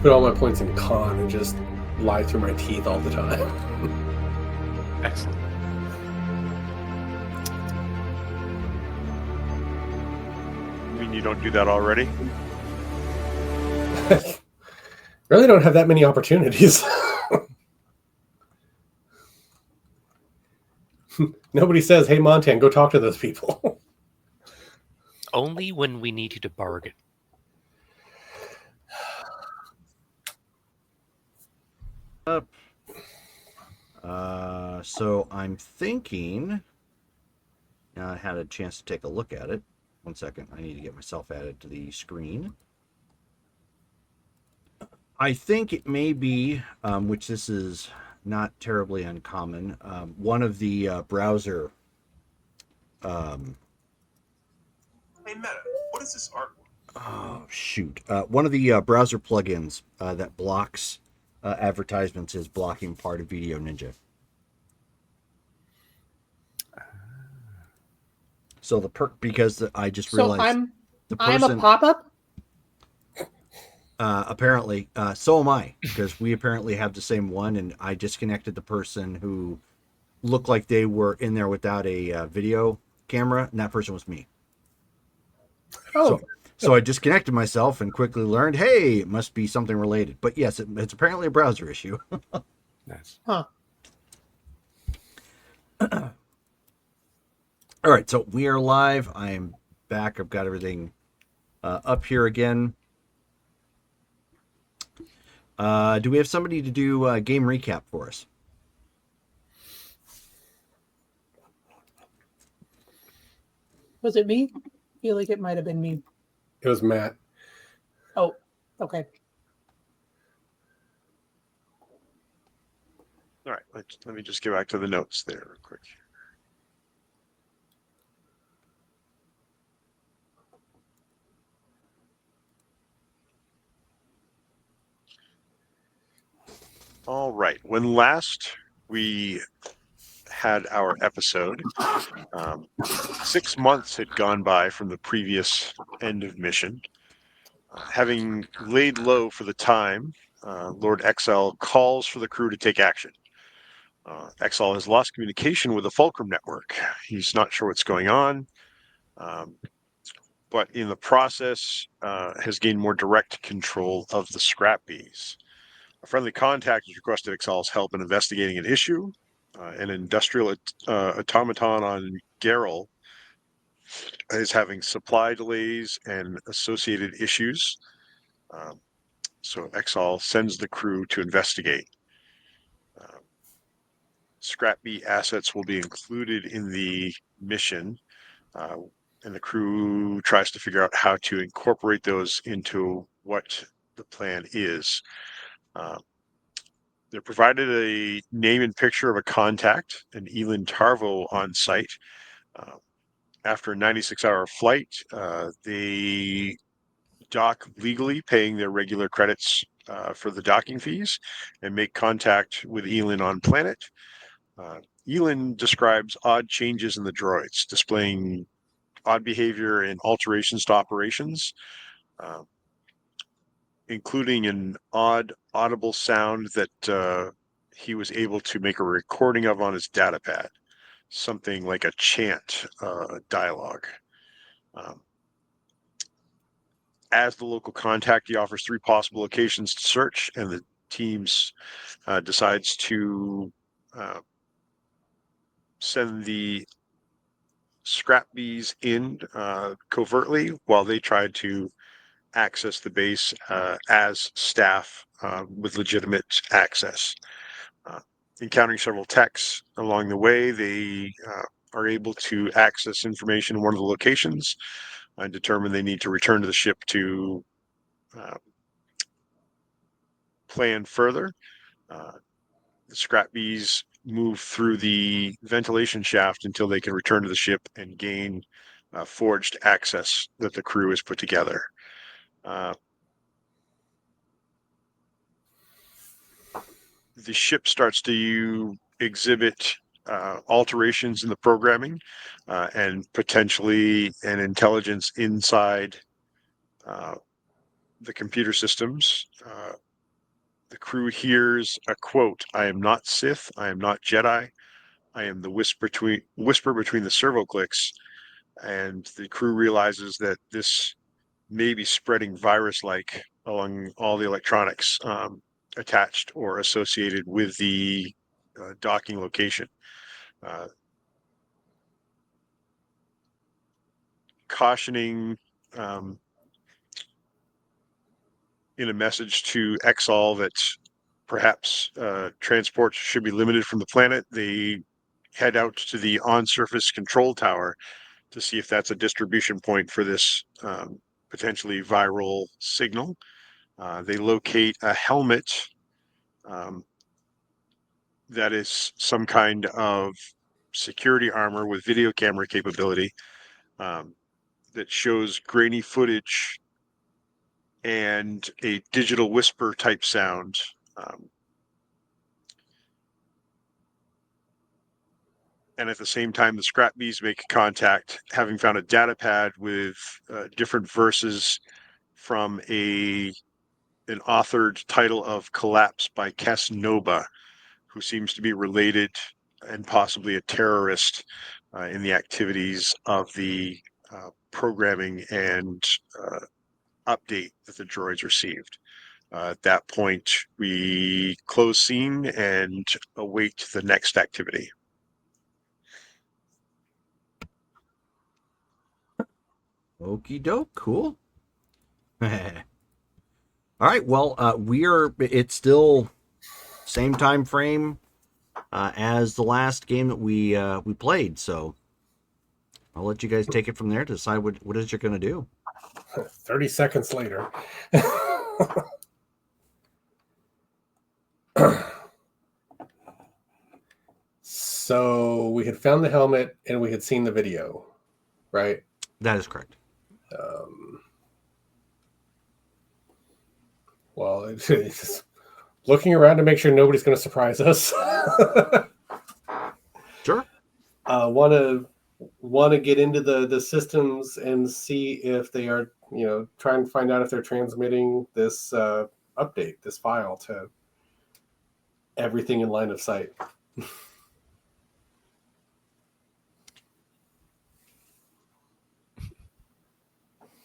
put all my points in con and just lie through my teeth all the time. Excellent. I mean, you don't do that already? Really don't have that many opportunities. Nobody says, hey, Montan, go talk to those people. Only when we need you to bargain. So I'm thinking, now I had a chance to take a look at it. 1 second, I need to get myself added to the screen. I think it may be, which this is not terribly uncommon, one of the browser. Hey Meta, what is this artwork? Oh shoot! One of the browser plugins that blocks advertisements is blocking part of Video Ninja. So the perk, because I just realized I'm a pop-up. Apparently, so am I, because we apparently have the same one, and I disconnected the person who looked like they were in there without a video camera, and that person was me. Oh. So I disconnected myself and quickly learned, hey, it must be something related. But yes, it's apparently a browser issue. Nice. Huh. All right, so we are live. I am back. I've got everything up here again. Do we have somebody to do a game recap for us? Was it me? I feel like it might have been me. It was Matt. Oh, okay. All right, let me just get back to the notes there real quick. All right, when last we had our episode, 6 months had gone by from the previous end of mission. Having laid low for the time, Lord Exile calls for the crew to take action. Exile has lost communication with the Fulcrum network. He's not sure what's going on, but in the process has gained more direct control of the scrap bees. A friendly contact has requested Exile's help in investigating an issue. An industrial automaton on Geralt is having supply delays and associated issues. So Exile sends the crew to investigate. Scrap bee assets will be included in the mission, and the crew tries to figure out how to incorporate those into what the plan is. They're provided a name and picture of a contact, an Elin Tarvo on site. After a 96-hour flight, they dock legally, paying their regular credits for the docking fees, and make contact with Elin on planet. Elin describes odd changes in the droids, displaying odd behavior and alterations to operations, including an odd audible sound that he was able to make a recording of on his datapad, something like a chant dialogue. As the local contact, he offers 3 possible locations to search, and the teams decides to send the scrap bees in covertly while they tried to access the base as staff with legitimate access. Encountering several techs along the way, they are able to access information in one of the locations and determine they need to return to the ship to plan further. The scrap bees move through the ventilation shaft until they can return to the ship and gain forged access that the crew has put together. The ship starts to exhibit alterations in the programming and potentially an intelligence inside the computer systems. the crew hears a quote, "I am not Sith, I am not Jedi, I am the whisper between the servo clicks," and the crew realizes that this may be spreading virus-like along all the electronics attached or associated with the docking location. Cautioning in a message to Exall that perhaps transports should be limited from the planet, they head out to the on-surface control tower to see if that's a distribution point for this potentially viral signal. They locate a helmet that is some kind of security armor with video camera capability that shows grainy footage and a digital whisper type sound. And at the same time, the scrap bees make contact, having found a data pad with different verses from an authored title of Collapse by Kes Noba, who seems to be related and possibly a terrorist in the activities of the programming and update that the droids received. At that point, we close scene and await the next activity. Okie doke, cool. All right, well, it's still same time frame as the last game that we played, so I'll let you guys take it from there to decide what it is you're going to do. 30 seconds later. So we had found the helmet and we had seen the video, right? That is correct. Well, it's just looking around to make sure nobody's going to surprise us. Sure. Want to get into the systems and see if they are, try and find out if they're transmitting this update, this file to everything in line of sight.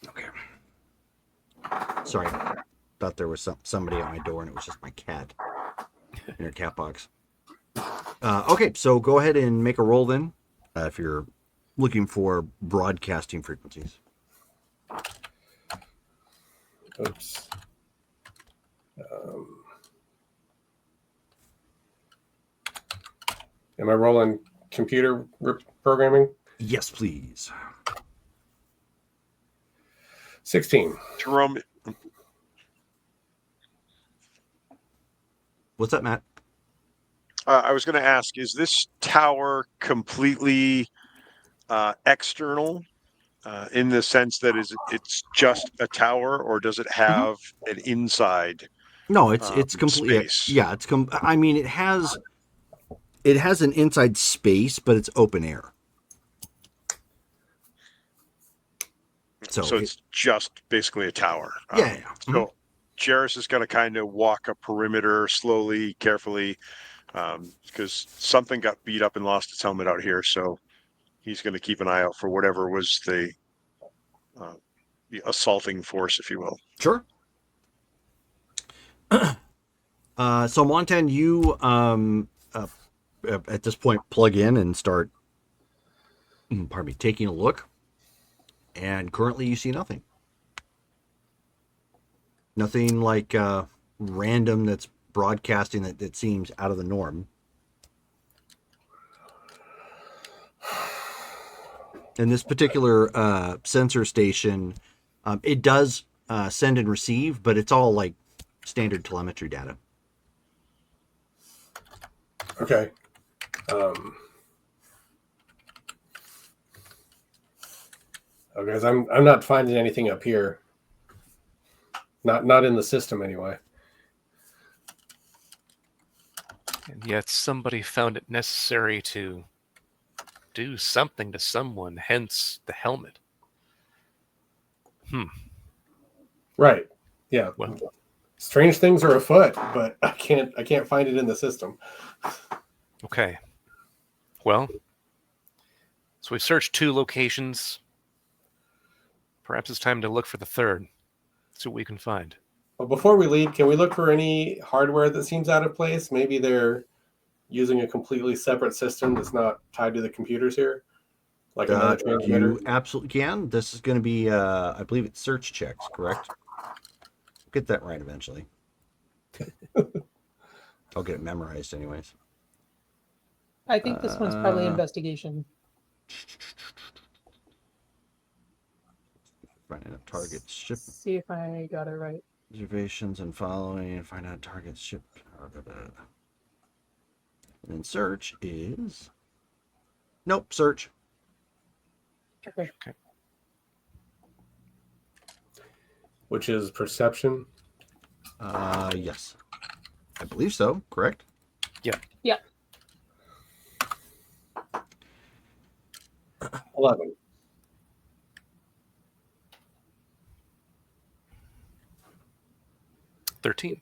Okay. Sorry. Thought there was somebody at my door and it was just my cat in her cat box. Okay, so go ahead and make a roll then if you're looking for broadcasting frequencies. Oops. Am I rolling computer programming? Yes, please. 16. Jerome, What's up, Matt? I was going to ask, is this tower completely external in the sense that it's just a tower, or does it have an inside? No, it's completely space? Yeah, I mean, it has an inside space, but it's open air. So it's just basically a tower. Yeah. So Jarrus is going to kind of walk a perimeter slowly, carefully, because something got beat up and lost its helmet out here. So he's going to keep an eye out for whatever was the assaulting force, if you will. Sure. So Montan, you at this point plug in and start, taking a look, and currently you see nothing. Nothing like random that's broadcasting that seems out of the norm. In this particular sensor station, it does send and receive, but it's all like standard telemetry data. Okay. Guys, I'm not finding anything up here. Not in the system anyway. And yet somebody found it necessary to do something to someone, hence the helmet. Right. Yeah. Well, Strange things are afoot, but I can't find it in the system. Okay. Well, so we've searched 2 locations. Perhaps it's time to look for the third. See what we can find. Well, before we leave, can we look for any hardware that seems out of place? Maybe they're using a completely separate system that's not tied to the computers here, like another transmitter. You absolutely can. This is going to be, I believe it's search checks, correct? Get that right eventually. I'll get it memorized anyways. I think this one's probably investigation. Finding out targets, ship See if I got it right. reservations and following, find out targets, ship. And then search is. Nope, search. Okay. Which is perception. Yes. I believe so, correct? Yeah. 11. $13.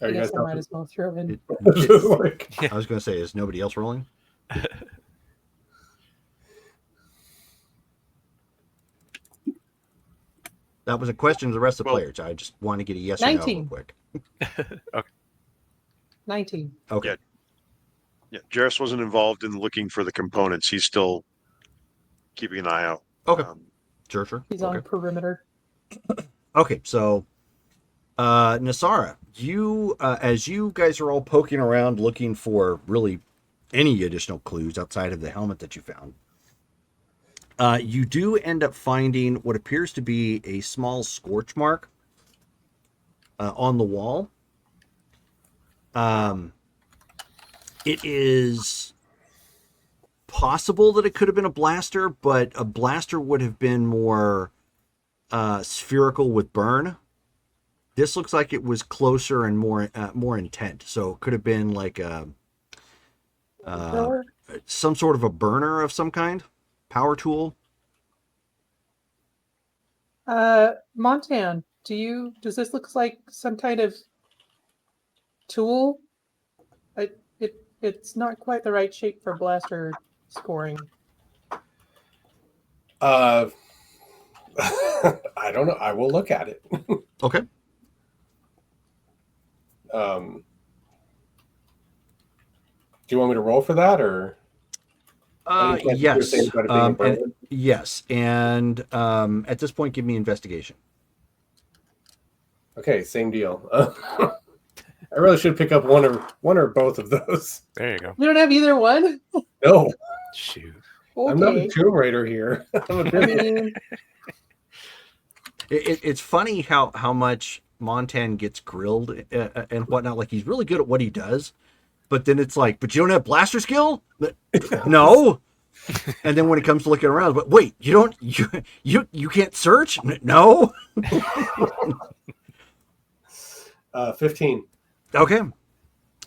Are I you guess guys I might as well throw in. Just like, I was going to say, is nobody else rolling? That was a question to the rest of the Well- players. I just want to get a yes or no real 19. quick. 19. Okay. Yeah. Yeah, Jarrus wasn't involved in looking for the components. He's still keeping an eye out. Okay. Sure. He's Okay. on perimeter. Okay, so Nasara, you as you guys are all poking around looking for really any additional clues outside of the helmet that you found, you do end up finding what appears to be a small scorch mark on the wall. It is possible that it could have been a blaster, but a blaster would have been more spherical with burn. This looks like it was closer and more intent, so it could have been like some sort of a burner of some kind, power tool. Montan, does this look like some kind of tool? It's not quite the right shape for blaster scoring. I don't know. I will look at it. Okay. Do you want me to roll for that, or? Yes. Yes, and at this point, give me investigation. Okay, same deal. I really should pick up one or both of those. There you go. You don't have either one? No, Shoot. Okay. I'm not a Tomb Raider here. I'm a I bit- mean, It's funny how much Montan gets grilled and whatnot. Like, he's really good at what he does, but then it's like, but you don't have blaster skill? No. And then when it comes to looking around, but wait, you can't search? No. 15. Okay.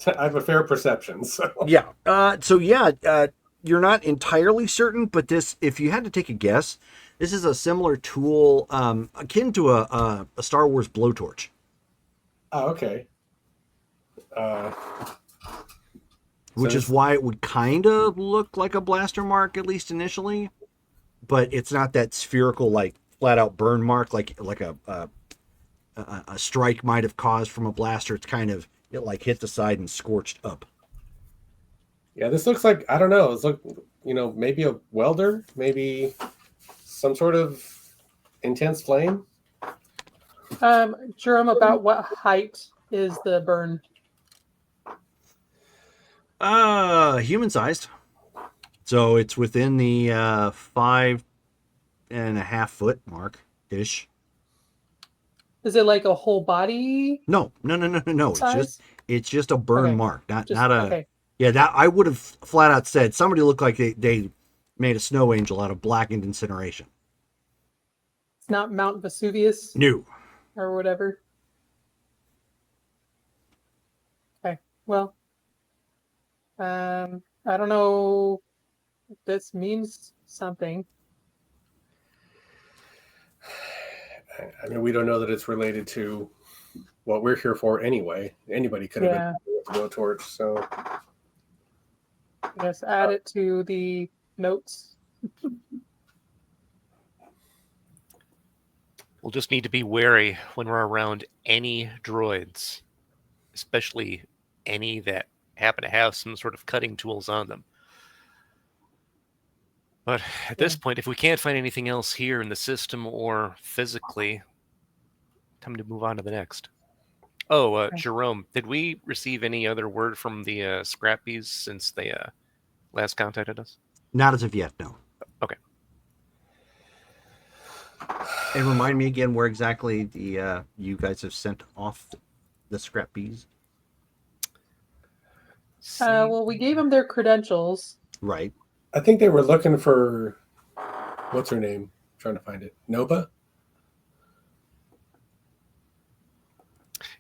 I have a fair perception, so. Yeah. You're not entirely certain, but this, if you had to take a guess, this is a similar tool akin to a Star Wars blowtorch. Oh, okay. Which is why it would kind of look like a blaster mark, at least initially, but it's not that spherical, like flat out burn mark, like a strike might have caused from a blaster. It's kind of, it like hit the side and scorched up. Yeah, this looks like, I don't know. It's like, maybe a welder, maybe some sort of intense flame. Jerome, about what height is the burn? Human sized. So it's within the 5.5 foot mark ish. Is it like a whole body? No. Size? It's just a burn Okay. mark, not a. Okay. Yeah, that I would have flat out said somebody looked like they made a snow angel out of blackened incineration. It's not Mount Vesuvius No. or whatever. Okay. Well, I don't know if this means something. I mean, we don't know that it's related to what we're here for anyway. Anybody could have Yeah. been a blowtorch. So Just add it to the notes. We'll just need to be wary when we're around any droids, especially any that happen to have some sort of cutting tools on them. But at this point, if we can't find anything else here in the system or physically, time to move on to the next. Oh, Okay. Jerome, did we receive any other word from the Scrappies since they last contacted us? Not as of yet, no. Okay. And remind me again where exactly the you guys have sent off the Scrappies. Well, we gave them their credentials. Right. I think they were looking for what's her name? I'm trying to find it. Nova?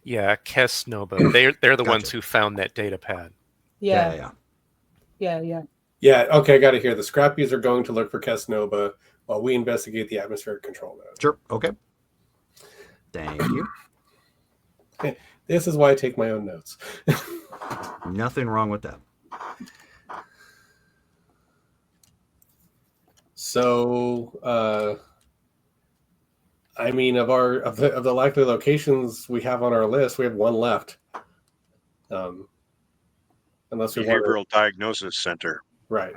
Yeah, Kess Nova. They're the Gotcha. ones who found that data pad. Yeah. Yeah, okay, I got it here. The Scrappies are going to look for Kess Nova while we investigate the atmospheric control node. Sure. Okay. Thank you. This is why I take my own notes. Nothing wrong with that. So, I mean, of the likely locations we have on our list, we have one left. Unless we want Behavioral Diagnosis Center, right.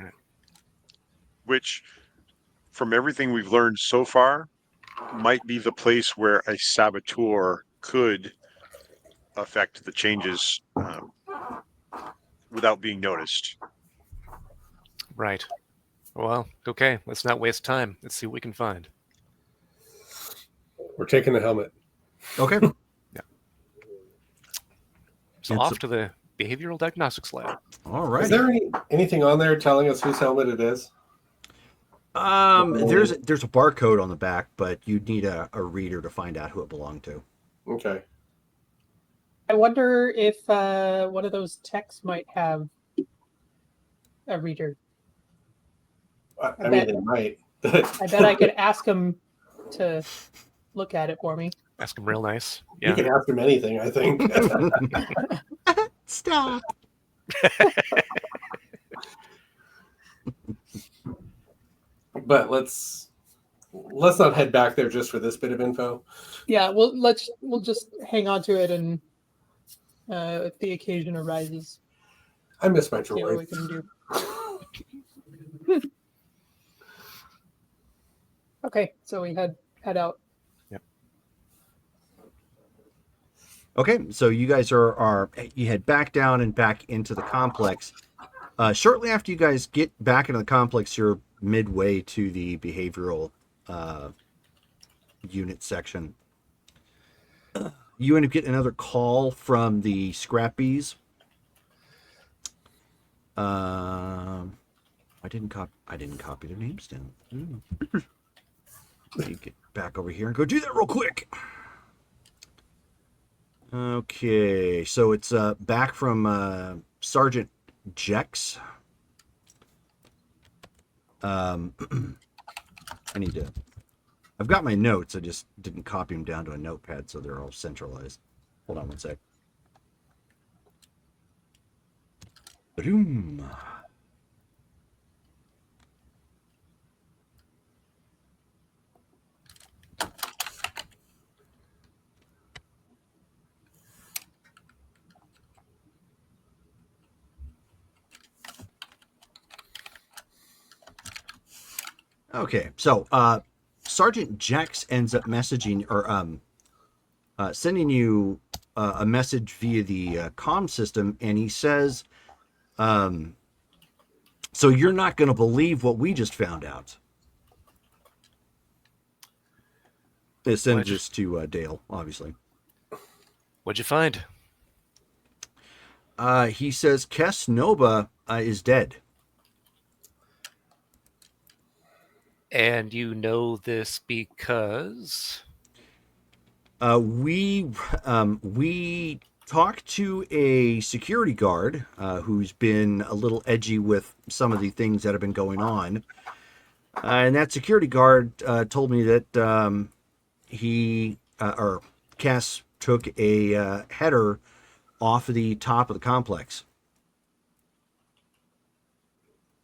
which, from everything we've learned so far, might be the place where a saboteur could affect the changes without being noticed. Right. Well, okay. Let's not waste time. Let's see what we can find. We're taking the helmet. Okay. So And off so- to the Behavioral Diagnostics Lab. All right. Is there anything on there telling us whose helmet it is? There's a barcode on the back, but you'd need a reader to find out who it belonged to. Okay. I wonder if one of those techs might have a reader. I mean, bet- they might. I bet I could ask him to look at it for me. Ask him real nice. You Yeah. can ask him anything, I think. Stop. But let's not head back there just for this bit of info. Yeah, we'll just hang on to it, and if the occasion arises, I miss my see what we droid. can do. Okay, so we head out. Okay, so you guys are you head back down and back into the complex. Shortly after you guys get back into the complex, you're midway to the behavioral unit section. You end up getting another call from the Scrappies. I didn't copy their names down. Let me get back over here and go do that real quick. Okay, so it's back from Sergeant Jex. I need to. I've got my notes. I just didn't copy them down to a notepad, so they're all centralized. Hold on one sec. Boom. Okay, so Sergeant Jex ends up messaging or sending you a message via the comm system, and he says, "So you're not going to believe what we just found out." It sends this to Dale, obviously. What'd you find? He says Kess Nova is dead. And you know this because We talked to a security guard who's been a little edgy with some of the things that have been going on. And that security guard told me that Cass took a header off of the top of the complex.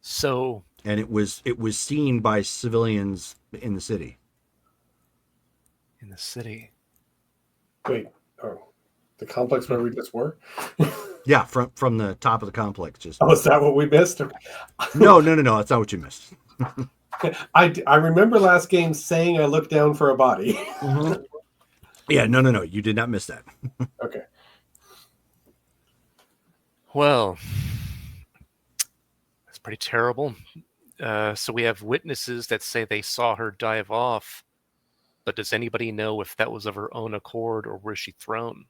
So, and it was seen by civilians in the city. in the city. Wait, oh, the complex where we just were? Yeah, from the top of the complex. Just Oh, is that what we missed? no, that's not what you missed. I remember last game saying I looked down for a body. Mm-hmm. Yeah, no, you did not miss that. Okay. Well, that's pretty terrible. So we have witnesses that say they saw her dive off, but does anybody know if that was of her own accord or was she thrown?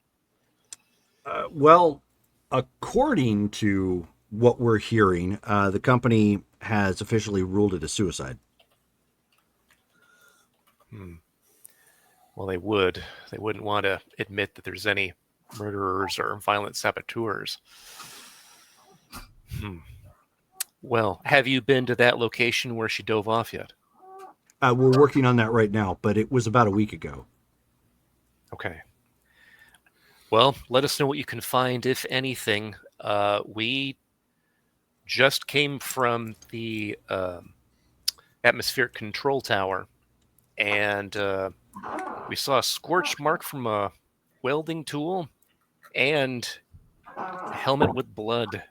Well, according to what we're hearing, the company has officially ruled it a suicide. Well, they wouldn't want to admit that there's any murderers or violent saboteurs. Well, have you been to that location where she dove off yet? We're working on that right now, but it was about a week ago. Okay. Well, let us know what you can find, if anything. We just came from the atmospheric control tower, and we saw a scorch mark from a welding tool and a helmet with blood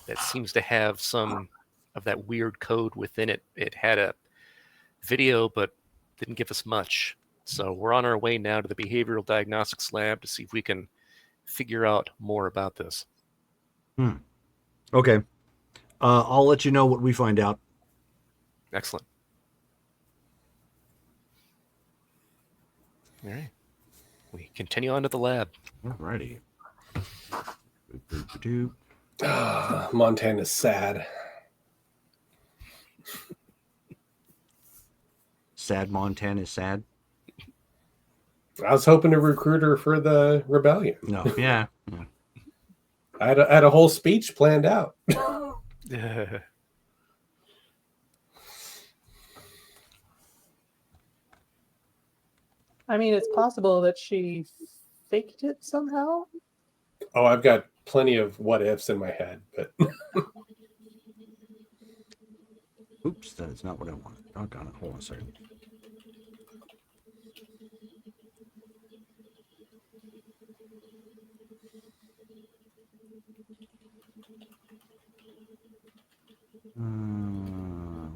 that seems to have some of that weird code within it. It had a video, but didn't give us much. So we're on our way now to the behavioral diagnostics lab to see if we can figure out more about this. Okay. I'll let you know what we find out. Excellent. All right. We continue on to the lab. Alrighty. Montana's sad. Sad Montana is sad. I was hoping to recruit her for the rebellion. No, yeah. I had a whole speech planned out. I mean, it's possible that she faked it somehow. Oh, I've got plenty of what ifs in my head, but Oops, that is not what I wanted. Doggone it. Hold on a second.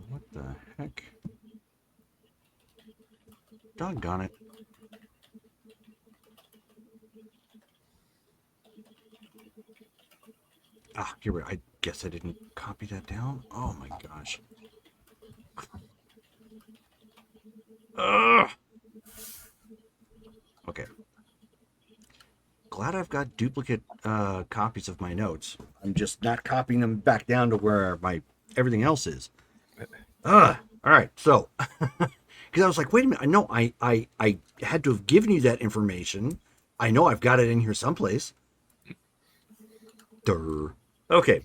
What the heck? Doggone it. Here we go. I guess I didn't copy that down. Oh my gosh. Ugh. Okay. Glad I've got duplicate copies of my notes. I'm just not copying them back down to where my everything else is. All right. So, because I was like, wait a minute. No, I had to have given you that information. I know I've got it in here someplace. Durr. Okay.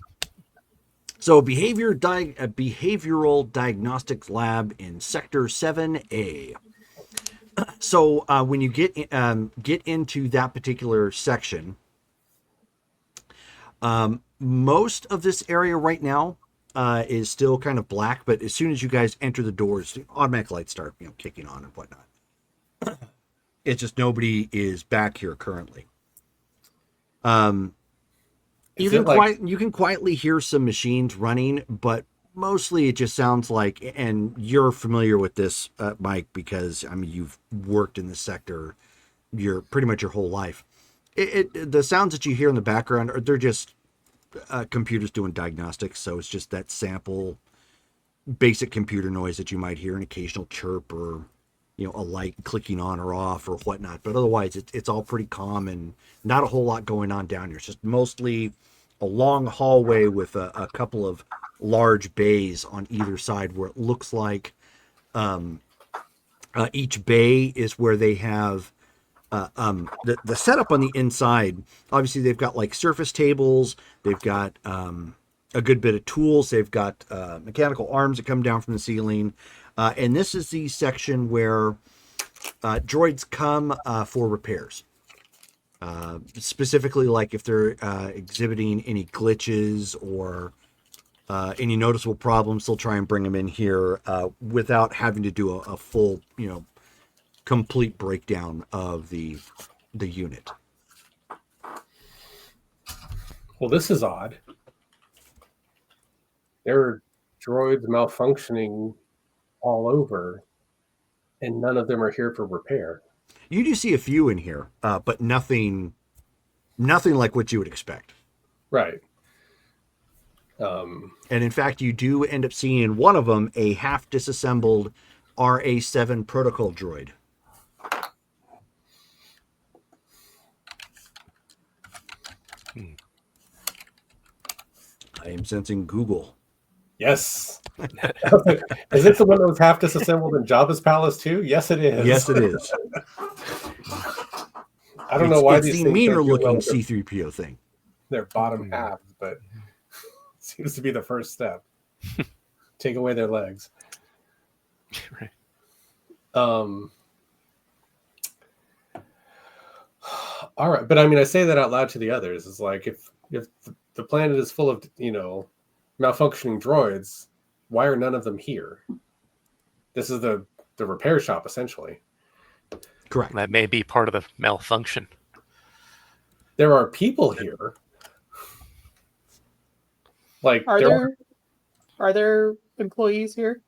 So, behavioral diagnostics lab in Sector 7A. So when you get into that particular section, most of this area right now is still kind of black. But as soon as you guys enter the doors, automatic lights start kicking on and whatnot. It's just nobody is back here currently. You can quietly hear some machines running, but mostly it just sounds like, and you're familiar with this, Mike, because I mean you've worked in this sector pretty much your whole life. The sounds that you hear in the background they're just computers doing diagnostics, so it's just that sample, basic computer noise that you might hear, an occasional chirp or a light clicking on or off or whatnot. But otherwise, it's all pretty calm and not a whole lot going on down here. It's just mostly a long hallway with a couple of large bays on either side where it looks like each bay is where they have The setup on the inside, obviously they've got like surface tables, they've got a good bit of tools, they've got mechanical arms that come down from the ceiling, and this is the section where droids come for repairs. Specifically, like if they're exhibiting any glitches or any noticeable problems, they'll try and bring them in here without having to do a full, complete breakdown of the unit. Well, this is odd. There are droids malfunctioning all over, and none of them are here for repair. You do see a few in here, but nothing like what you would expect. Right. And in fact, you do end up seeing in one of them a half disassembled RA7 protocol droid. I am sensing Google. Yes. Is it the one that was half disassembled in Jabba's palace too? Yes, it is. Yes, it is. I don't know why it's these the things meaner don't do looking well with C-3PO thing. their bottom halves, but seems to be the first step. Take away their legs. Right. All right, but I mean, I say that out loud to the others. It's like if the planet is full of malfunctioning droids, why are none of them here? This is the repair shop essentially. Correct. That may be part of the malfunction. There are people here. Like, Are there employees here?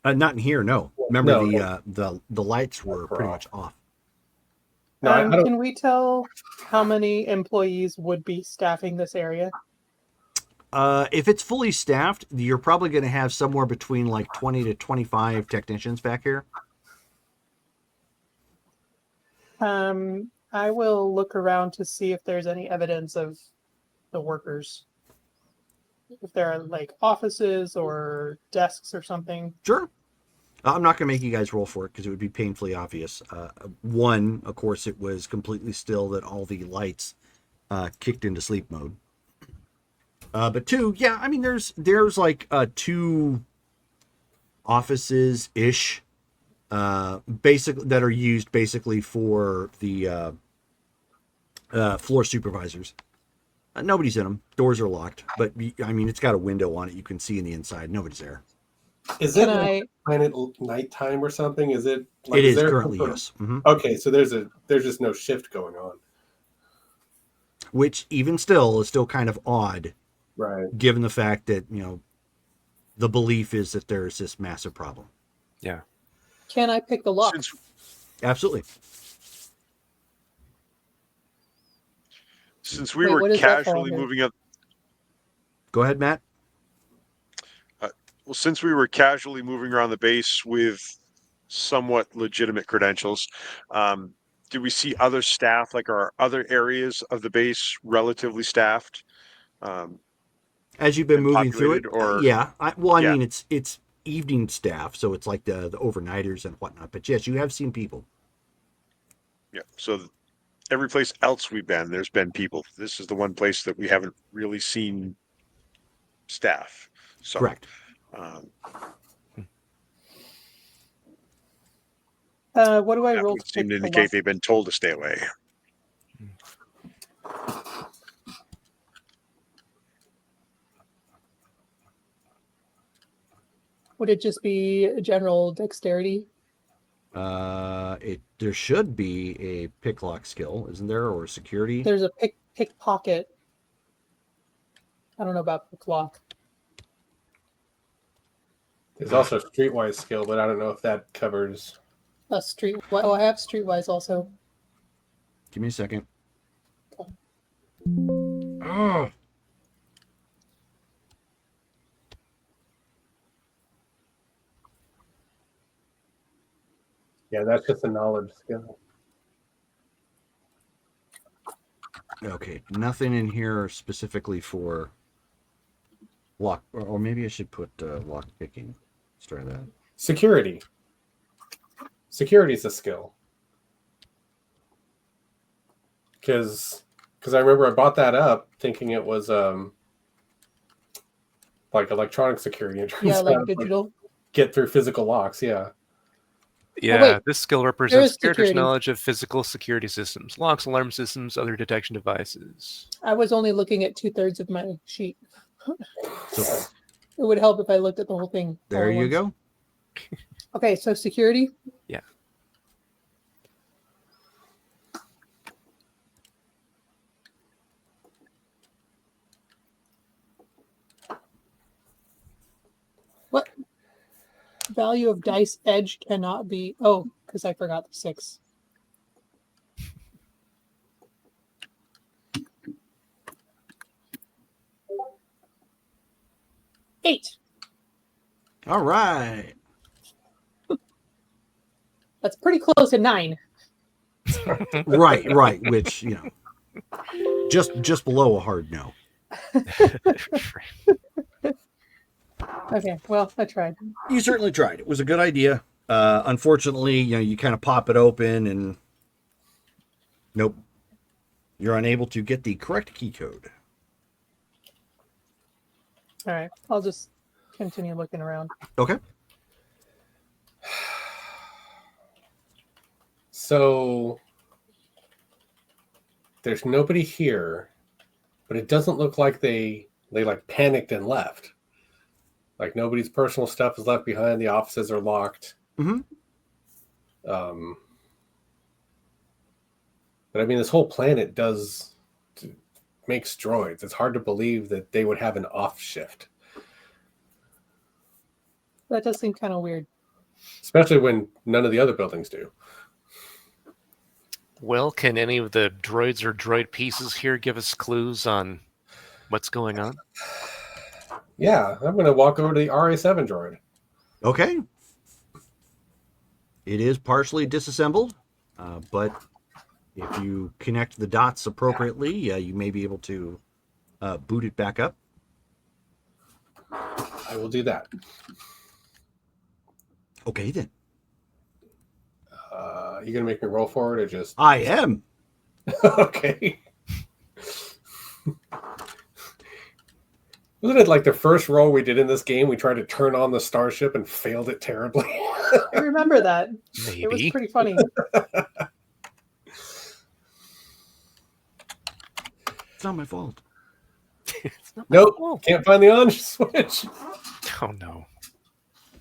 Not in here, no. Remember, No. the lights were pretty much off. No, I don't. Can we tell how many employees would be staffing this area? If it's fully staffed, you're probably going to have somewhere between like 20 to 25 technicians back here. I will look around to see if there's any evidence of the workers. If there are like offices or desks or something. Sure. I'm not going to make you guys roll for it because it would be painfully obvious. One, of course, it was completely still that all the lights kicked into sleep mode. But two, yeah, I mean, there's like two offices ish, basically that are used basically for the floor supervisors. Nobody's in them. Doors are locked, but I mean, it's got a window on it. You can see in the inside. Nobody's there. Is it planet nighttime or something? Is it? Like, it is currently, yes. Mm-hmm. Okay, so there's just no shift going on. Which even still is still kind of odd, right? Given the fact that the belief is that there's this massive problem. Yeah. Can I pick the lock? Absolutely. Since we were casually moving up. Go ahead, Matt. Well, since we were casually moving around the base with somewhat legitimate credentials, did we see other staff, like are other areas of the base relatively staffed? As you've been moving through it, yeah. I mean, it's evening staff, so it's like the overnighters and whatnot. But yes, you have seen people. Yeah. So every place else we've been, there's been people. This is the one place that we haven't really seen staff. So, correct. What do I that roll? would seem to indicate they've been told to stay away. Would it just be general dexterity? There should be a picklock skill, isn't there, or security? There's a pickpocket. I don't know about picklock. There's also streetwise skill, but I don't know if that covers. I have streetwise also. Give me a second. Oh. Yeah, that's just a knowledge skill. Okay, nothing in here specifically for lock, or maybe I should put lock picking. Let's try that. Security. Security is a skill. because I remember I bought that up thinking it was like electronic security. It turns Yeah, like out, digital. get through physical locks. Yeah. Yeah, wait. this skill represents is character's security. knowledge of physical security systems, locks, alarm systems, other detection devices. I was only looking at 2/3 of my sheet. So It would help if I looked at the whole thing. there all at you once. go. Okay, so security. Yeah. What value of dice edge cannot be? Oh, because I forgot the 6. Eight. All right. That's pretty close to 9. Right. Which, just below a hard no. Okay, well, I tried. You certainly tried. It was a good idea. Unfortunately, you kind of pop it open and nope. You're unable to get the correct key code. All right, I'll just continue looking around. Okay. So there's nobody here, but it doesn't look like they like panicked and left. Like nobody's personal stuff is left behind. The offices are locked. Mm-hmm. But I mean, this whole planet makes droids. It's hard to believe that they would have an off shift, That does seem kind of weird. especially when none of the other buildings do. Well, can any of the droids or droid pieces here give us clues on what's going on? Yeah, I'm going to walk over to the RA7 droid. Okay. It is partially disassembled, but if you connect the dots appropriately, you may be able to boot it back up. I will do that. Okay, then. You going to make me roll for it or just... I am. Okay. Wasn't it like the first roll we did in this game? We tried to turn on the starship and failed it terribly. I remember that. Maybe. It was pretty funny. It's not my fault. It's not my Nope. fault. Can't find the on switch. Oh, no.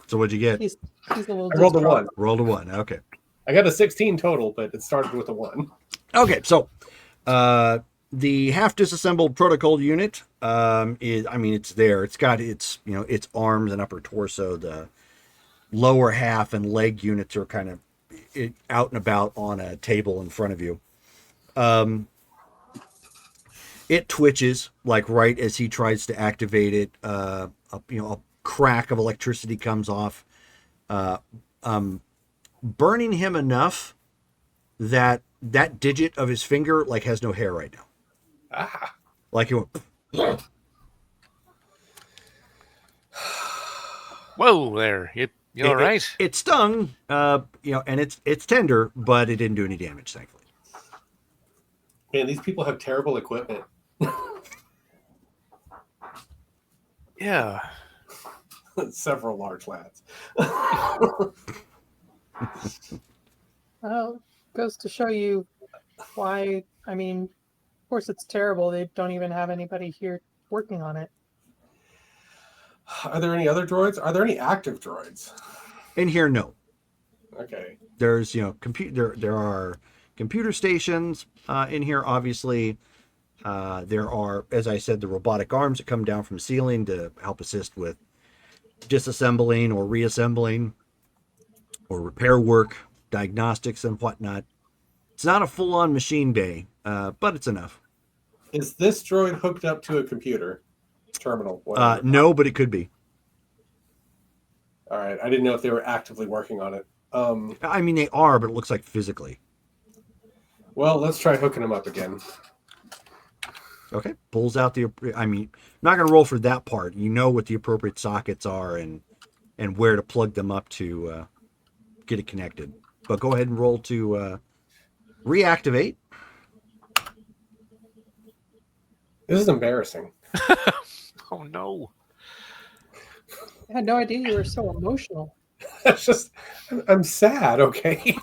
So what'd you get? He's a little I rolled a distraught. 1. Rolled a 1. Okay. I got a 16 total, but it started with a 1. Okay, so the half disassembled protocol unit it's there. It's got its arms and upper torso. The lower half and leg units are kind of out and about on a table in front of you. It twitches like right as he tries to activate it. A crack of electricity comes off, burning him enough that digit of his finger like has no hair right now. Ah. Like he went. Whoa there. You all right? It stung, and it's tender, but it didn't do any damage, thankfully. Man, these people have terrible equipment. Yeah. Several large lads. Well, goes to show you why. I mean, of course, it's terrible. They don't even have anybody here working on it. Are there any other droids? Are there any active droids? In here, no. Okay. There's there are computer stations in here. Obviously, there are, as I said, the robotic arms that come down from the ceiling to help assist with disassembling or reassembling or repair work, diagnostics and whatnot. It's not a full-on machine bay, but it's enough. Is this droid hooked up to a computer terminal? Whatever? No, but it could be. All right. I didn't know if they were actively working on it. They are, but it looks like physically. Well, let's try hooking them up again. Okay. Pulls out not going to roll for that part. You know what the appropriate sockets are and where to plug them up to get it connected. But go ahead and roll to reactivate. This is embarrassing. Oh no. I had no idea you were so emotional. It's just, I'm sad. Okay.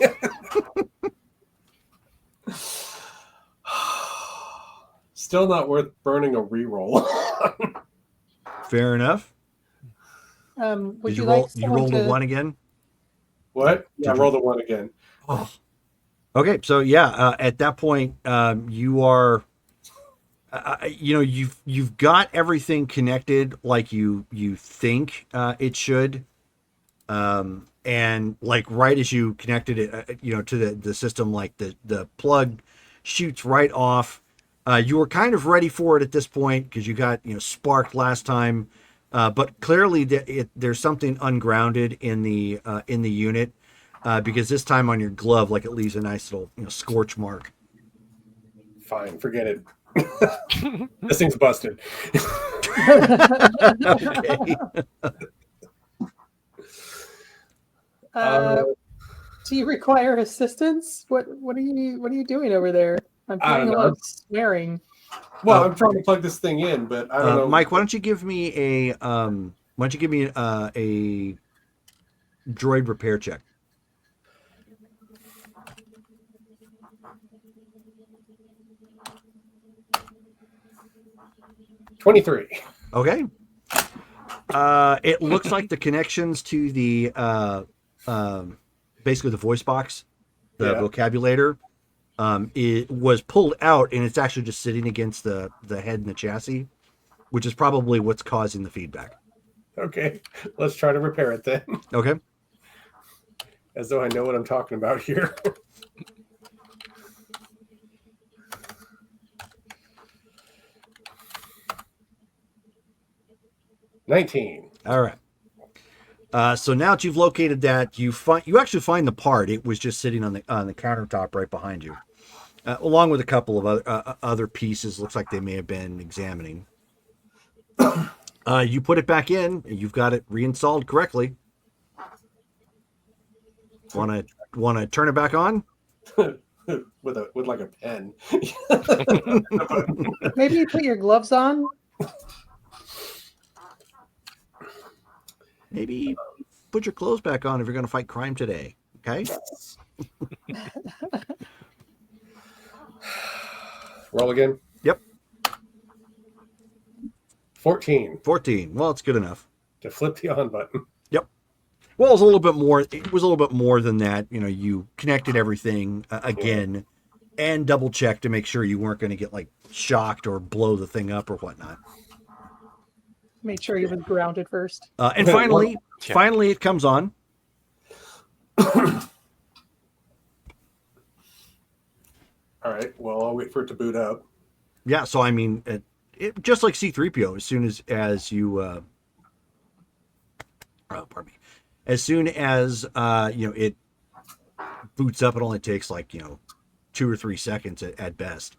Still not worth burning a reroll. Fair enough. Would Did you you like roll? You someone rolled to? a 1 again. What? Yeah, Did you- roll the 1 again. Oh. Okay, so yeah, at that point, you are, you've got everything connected like you think it should, and like right as you connected it, to the system, like the plug shoots right off. You were kind of ready for it at this point because you got sparked last time, but clearly there's something ungrounded in the unit. Because this time on your glove, like it leaves a nice little scorch mark. Fine, forget it. This thing's busted. Okay. Do you require assistance? What are you doing over there? I'm I hearing don't a lot know. of swearing. Well, I'm trying to plug this thing in, but I don't know. Mike, why don't you give me a a droid repair check? $23. Okay. It looks like the connections to the basically the voice box, the vocabulator, it was pulled out, and it's actually just sitting against the head and the chassis, which is probably what's causing the feedback. Okay, let's try to repair it then. Okay. As though I know what I'm talking about here. $19. All right. So now that you've located that, you actually find the part. It was just sitting on the countertop right behind you, along with a couple of other pieces. Looks like they may have been examining. You put it back in. You've got it reinstalled correctly. Want to turn it back on? with like a pen. Maybe you put your gloves on. Maybe put your clothes back on if you're going to fight crime today. Okay. Roll again. Yep. 14 Well, it's good enough. to flip the on button. Yep. Well, it was a little bit more. It was a little bit more than that. You connected everything again and double checked to make sure you weren't going to get like shocked or blow the thing up or whatnot. Made sure he was grounded first. And finally it comes on. All right. Well, I'll wait for it to boot up. Yeah. So I mean, it just like C-3PO. As soon as you, pardon me, as soon as it boots up, it only takes like 2 or 3 seconds at best.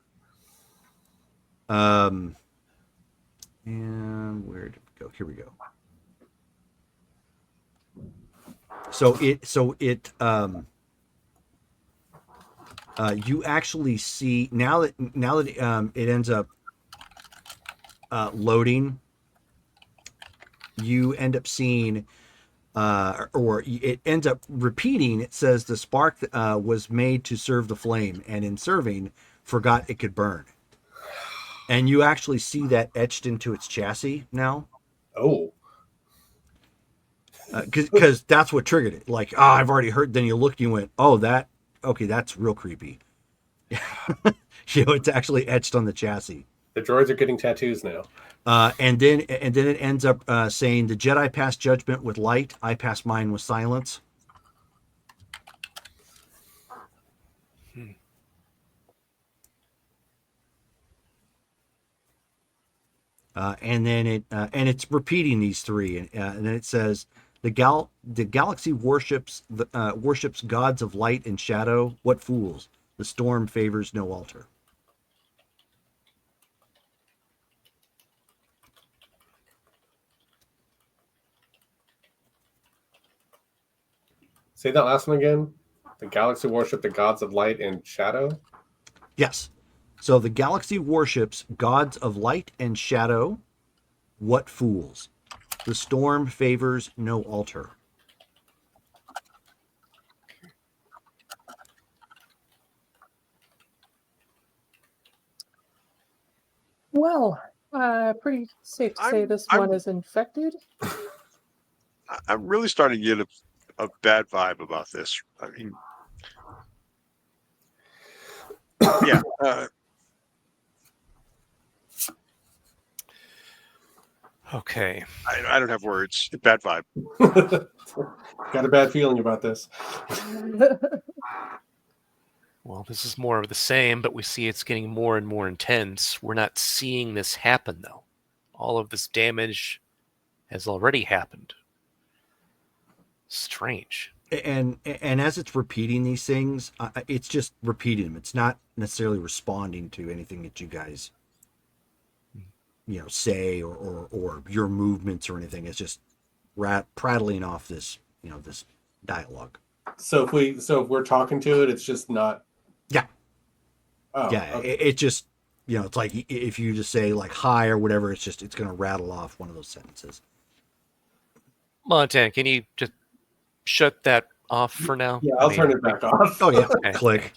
And where did it go? Here we go. So it you actually see now that it ends up loading, you end up seeing or it ends up repeating. It says the spark was made to serve the flame, and in serving forgot it could burn. And you actually see that etched into its chassis now. Oh. Because that's what triggered it. Like, I've already heard. Then you looked and you went, okay, that's real creepy. It's actually etched on the chassis. The droids are getting tattoos now. And then it ends up saying, the Jedi pass judgment with light. I pass mine with silence. And then it's repeating these three, and then it says the galaxy worships gods of light and shadow. What fools! The storm favors no altar. Say that last one again. The galaxy worship the gods of light and shadow. Yes. So the galaxy worships gods of light and shadow. What fools? The storm favors no altar. Well, pretty safe to say this one is infected. I'm really starting to get a bad vibe about this. I mean, yeah. Okay. I don't have words. Bad vibe. Got a bad feeling about this. Well, this is more of the same, but we see it's getting more and more intense. We're not seeing this happen, though. All of this damage has already happened. Strange. And as it's repeating these things, it's just repeating them. It's not necessarily responding to anything that you guys, say or your movements or anything. It's just prattling off this, this dialogue. So if we're talking to it, it's just not. Yeah. Oh, yeah. Okay. It just, it's like if you just say like hi or whatever, it's going to rattle off one of those sentences. Montana, can you just shut that off for now? Yeah, I'll turn it back off. Oh yeah, Okay. click.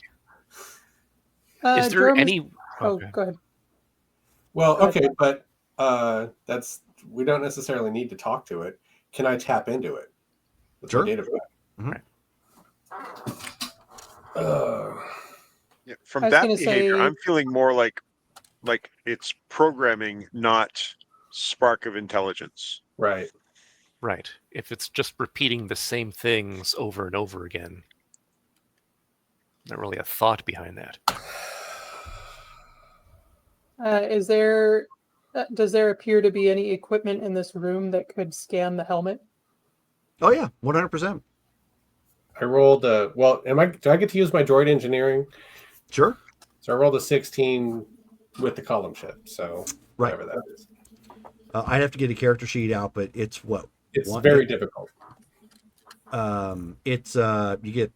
Is there Jeremy's- any? Oh, Okay. go ahead. Well, okay, but we don't necessarily need to talk to it. Can I tap into it? With Sure. my data Mhm. Yeah, from I was that gonna behavior, say- I'm feeling more like it's programming, not spark of intelligence. Right. Right. If it's just repeating the same things over and over again, not really a thought behind that. Does there appear to be any equipment in this room that could scan the helmet? Oh yeah, 100%. I rolled a well. Do I get to use my droid engineering? Sure. So I rolled a 16 with the column shift. So Right. whatever that is, I'd have to get a character sheet out, but it's what? it's very difficult. It's you get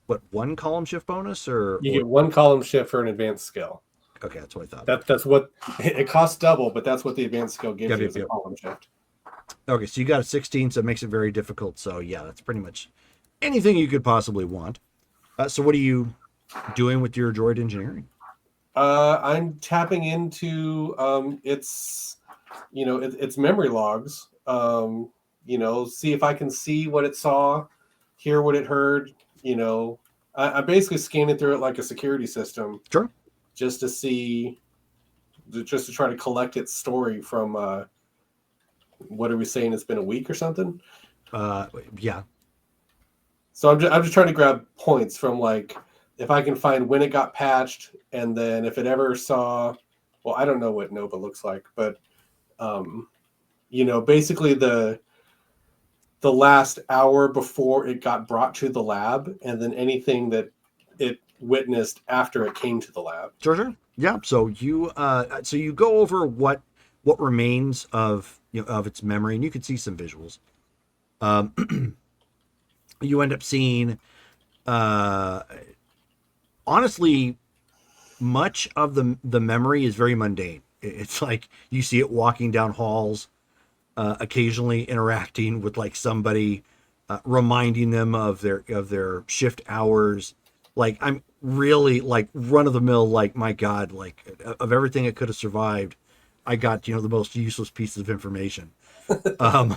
what, one column shift bonus or You get one column shift for an advanced skill. okay, that's what I thought. That's what it costs double, but that's what the advanced skill gives Yep, you yep, as a yep. column shift. Okay, so you got a 16, so it makes it very difficult. So yeah, that's pretty much anything you could possibly want. So what are you doing with your droid engineering? I'm tapping into its memory logs. See if I can see what it saw, hear what it heard. I basically scan it through it like a security system. Sure. Just to see, just to try to collect its story from. What are we saying? It's been a week or something. Yeah. So I'm just trying to grab points from like if I can find when it got patched, and then if it ever saw. Well, I don't know what Nova looks like, but basically the last hour before it got brought to the lab, and then anything that it witnessed after it came to the lab. Sure. Yeah. So you go over what remains of of its memory, and you can see some visuals. You end up seeing, honestly, much of the memory is very mundane. It's like you see it walking down halls, occasionally interacting with like somebody, reminding them of their shift hours. Like I'm really like run of the mill. Like my God, like of everything it could have survived, I got the most useless pieces of information. But one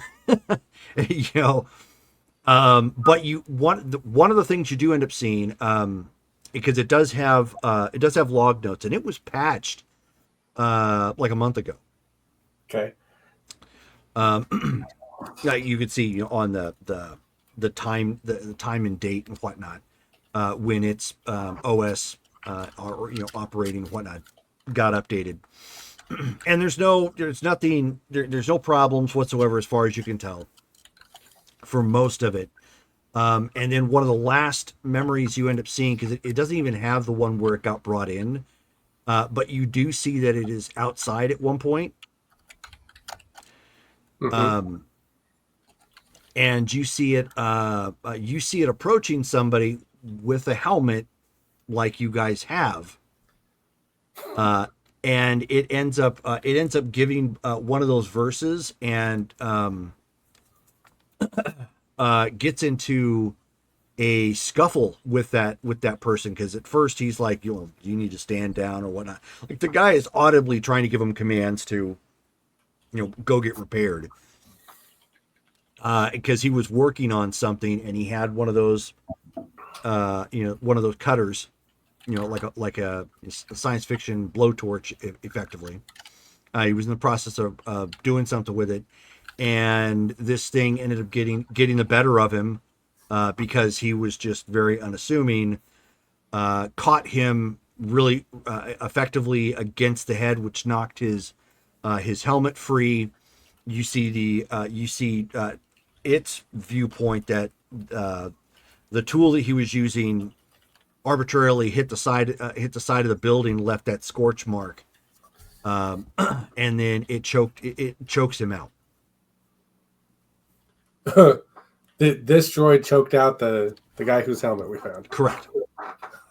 of the things you do end up seeing, because it does have log notes, and it was patched like a month ago. Okay. You could see on the time and date and whatnot, when its OS or operating and whatnot got updated. And there's no problems whatsoever as far as you can tell for most of it. And then one of the last memories you end up seeing, because it doesn't even have the one where it got brought in, but you do see that it is outside at one point. Mm-hmm. And you see it approaching somebody with a helmet like you guys have. And it ends up giving one of those verses and gets into a scuffle with that person, because at first he's like, you need to stand down or whatnot. Like, the guy is audibly trying to give him commands to, go get repaired, because he was working on something and he had one of those cutters, like a science fiction blowtorch, effectively. He was in the process of doing something with it, and this thing ended up getting the better of him, because he was just very unassuming. Caught him really effectively against the head, which knocked his helmet free. You see its viewpoint that the tool that he was using arbitrarily hit the side of the building, left that scorch mark, and then it chokes him out. This droid choked out the guy whose helmet we found. Correct.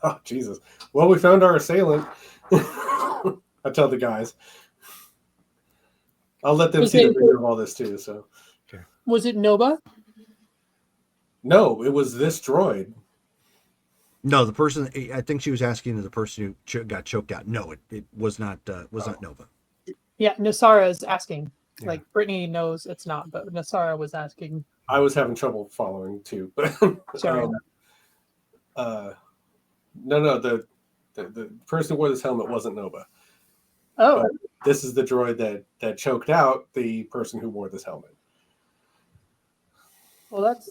Oh, Jesus. Well, we found our assailant. I tell the guys. I'll let them see the video of all this too. So, was it Nova? No, it was this droid. No, the person, I think she was asking the person who got choked out. No, it was not not Nova. Yeah, Nasara is asking. Yeah. Like, Brittany knows it's not, but Nasara was asking. I was having trouble following too, but sorry. No, the person who wore this helmet wasn't Nova. Oh, but this is the droid that choked out the person who wore this helmet. Well, that's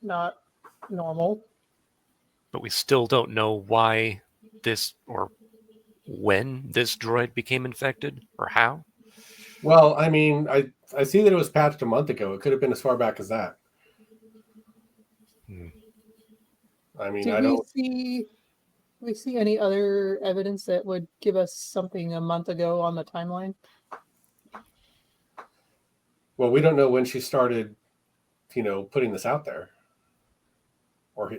not normal. But we still don't know why this or when this droid became infected or how. Well, I mean, I see that it was patched a month ago. It could have been as far back as that. I mean, Do we see any other evidence that would give us something a month ago on the timeline? Well, we don't know when she started, putting this out there. Or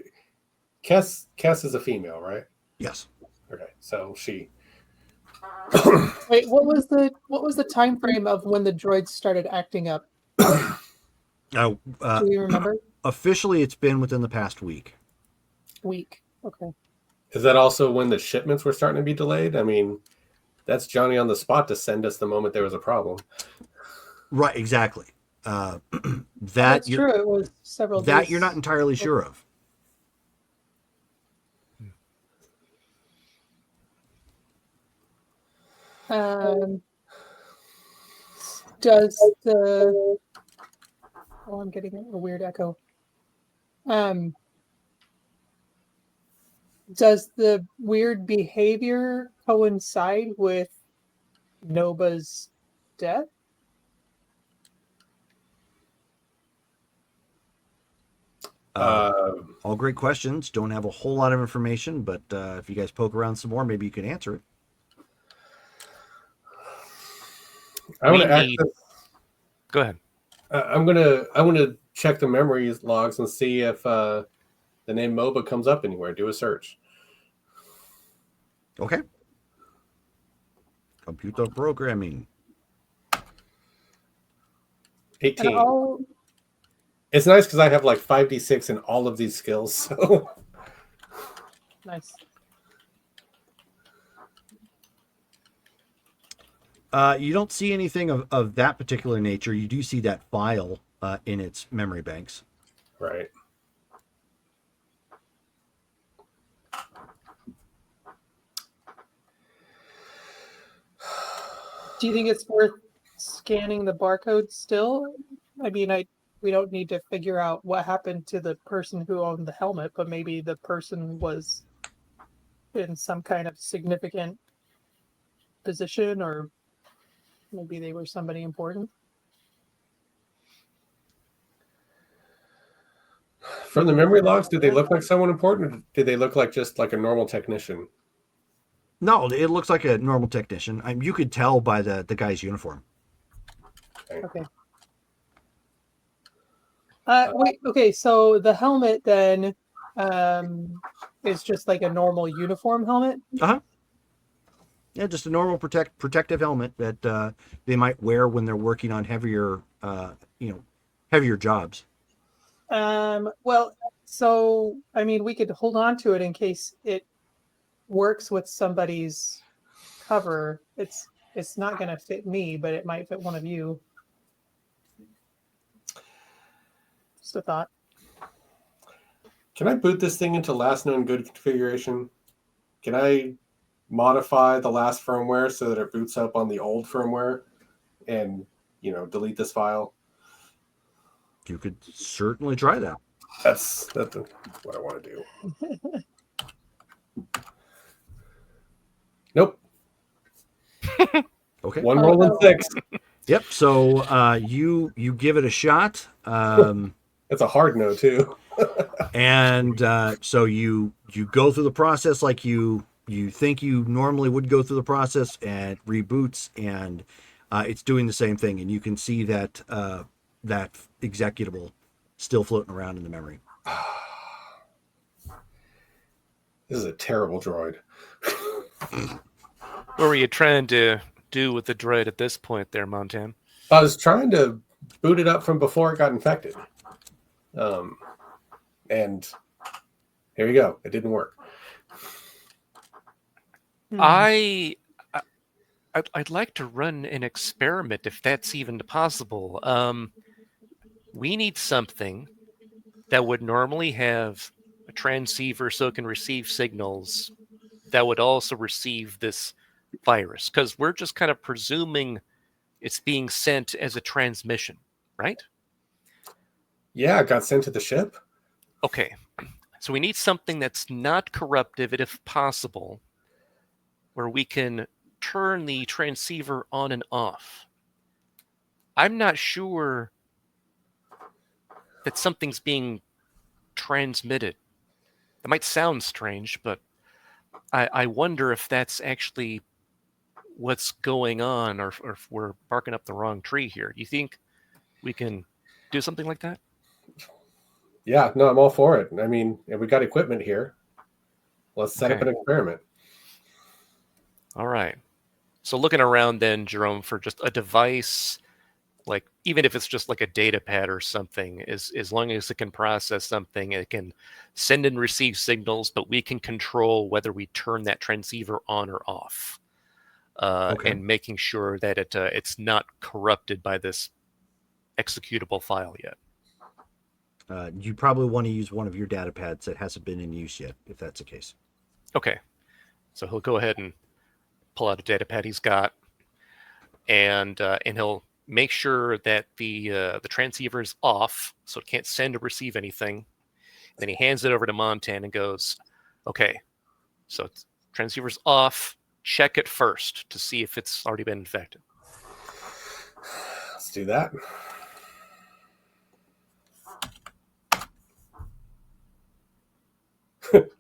Kess is a female, right? Yes. Okay, so she. Wait, what was the time frame of when the droids started acting up? Do you remember? Officially, it's been within the past week. Okay. Is that also when the shipments were starting to be delayed? I mean, that's Johnny on the spot to send us the moment there was a problem. Right, exactly. That's true. It was several days. That you're not entirely sure of. Does the... Oh, I'm getting a weird echo. Does the weird behavior coincide with Noba's death? All great questions. Don't have a whole lot of information, but if you guys poke around some more, maybe you can answer it. I want to access. Go ahead. I want to check the memory logs and see if the name MOBA comes up anywhere. Do a search. Okay. Computer programming. 18. It's nice because I have like 5d6 in all of these skills. So nice. You don't see anything of that particular nature. You do see that file in its memory banks. Right. Do you think it's worth scanning the barcode still? I mean, we don't need to figure out what happened to the person who owned the helmet, but maybe the person was in some kind of significant position, or maybe they were somebody important. From the memory logs, did they look like someone important, or did they look like just like a normal technician? No, it looks like a normal technician. You could tell by the guy's uniform. Okay. Wait. Okay. So the helmet then is just like a normal uniform helmet. Uh-huh. Yeah, just a normal protective helmet that they might wear when they're working on heavier jobs. Well, so I mean, we could hold on to it in case it works with somebody's cover. It's not going to fit me, but it might fit one of you. Just a thought. Can I boot this thing into last known good configuration? Can I modify the last firmware so that it boots up on the old firmware and, delete this file? You could certainly try that. That's what I want to do. Nope. Okay. One roll and 6. Yep. So you give it a shot. It's a hard no too. And so you go through the process like you think you normally would go through the process, and it reboots, and it's doing the same thing, and you can see that that executable still floating around in the memory. This is a terrible droid. What were you trying to do with the droid at this point there, Montan? I was trying to boot it up from before it got infected. And here you go. It didn't work. I'd like to run an experiment if that's even possible. We need something that would normally have a transceiver so it can receive signals that would also receive this virus, because we're just kind of presuming it's being sent as a transmission, right? Yeah, it got sent to the ship. Okay, so we need something that's not corruptive, if possible, where we can turn the transceiver on and off. I'm not sure that something's being transmitted. It might sound strange, but I wonder if that's actually what's going on, or if we're barking up the wrong tree here. Do you think we can do something like that? Yeah, no, I'm all for it. I mean, if we got equipment here, let's set up an experiment. All right. So looking around then, Jerome, for just a device, like even if it's just like a data pad or something, as long as it can process something, it can send and receive signals, but we can control whether we turn that transceiver on or off, and making sure that it's not corrupted by this executable file yet. You probably want to use one of your data pads that hasn't been in use yet, if that's the case. Okay. So he'll go ahead and pull out a data pad he's got, and he'll make sure that the transceiver is off, so it can't send or receive anything. Then he hands it over to Montan and goes, okay, so transceiver's off. Check it first to see if it's already been infected. Let's do that.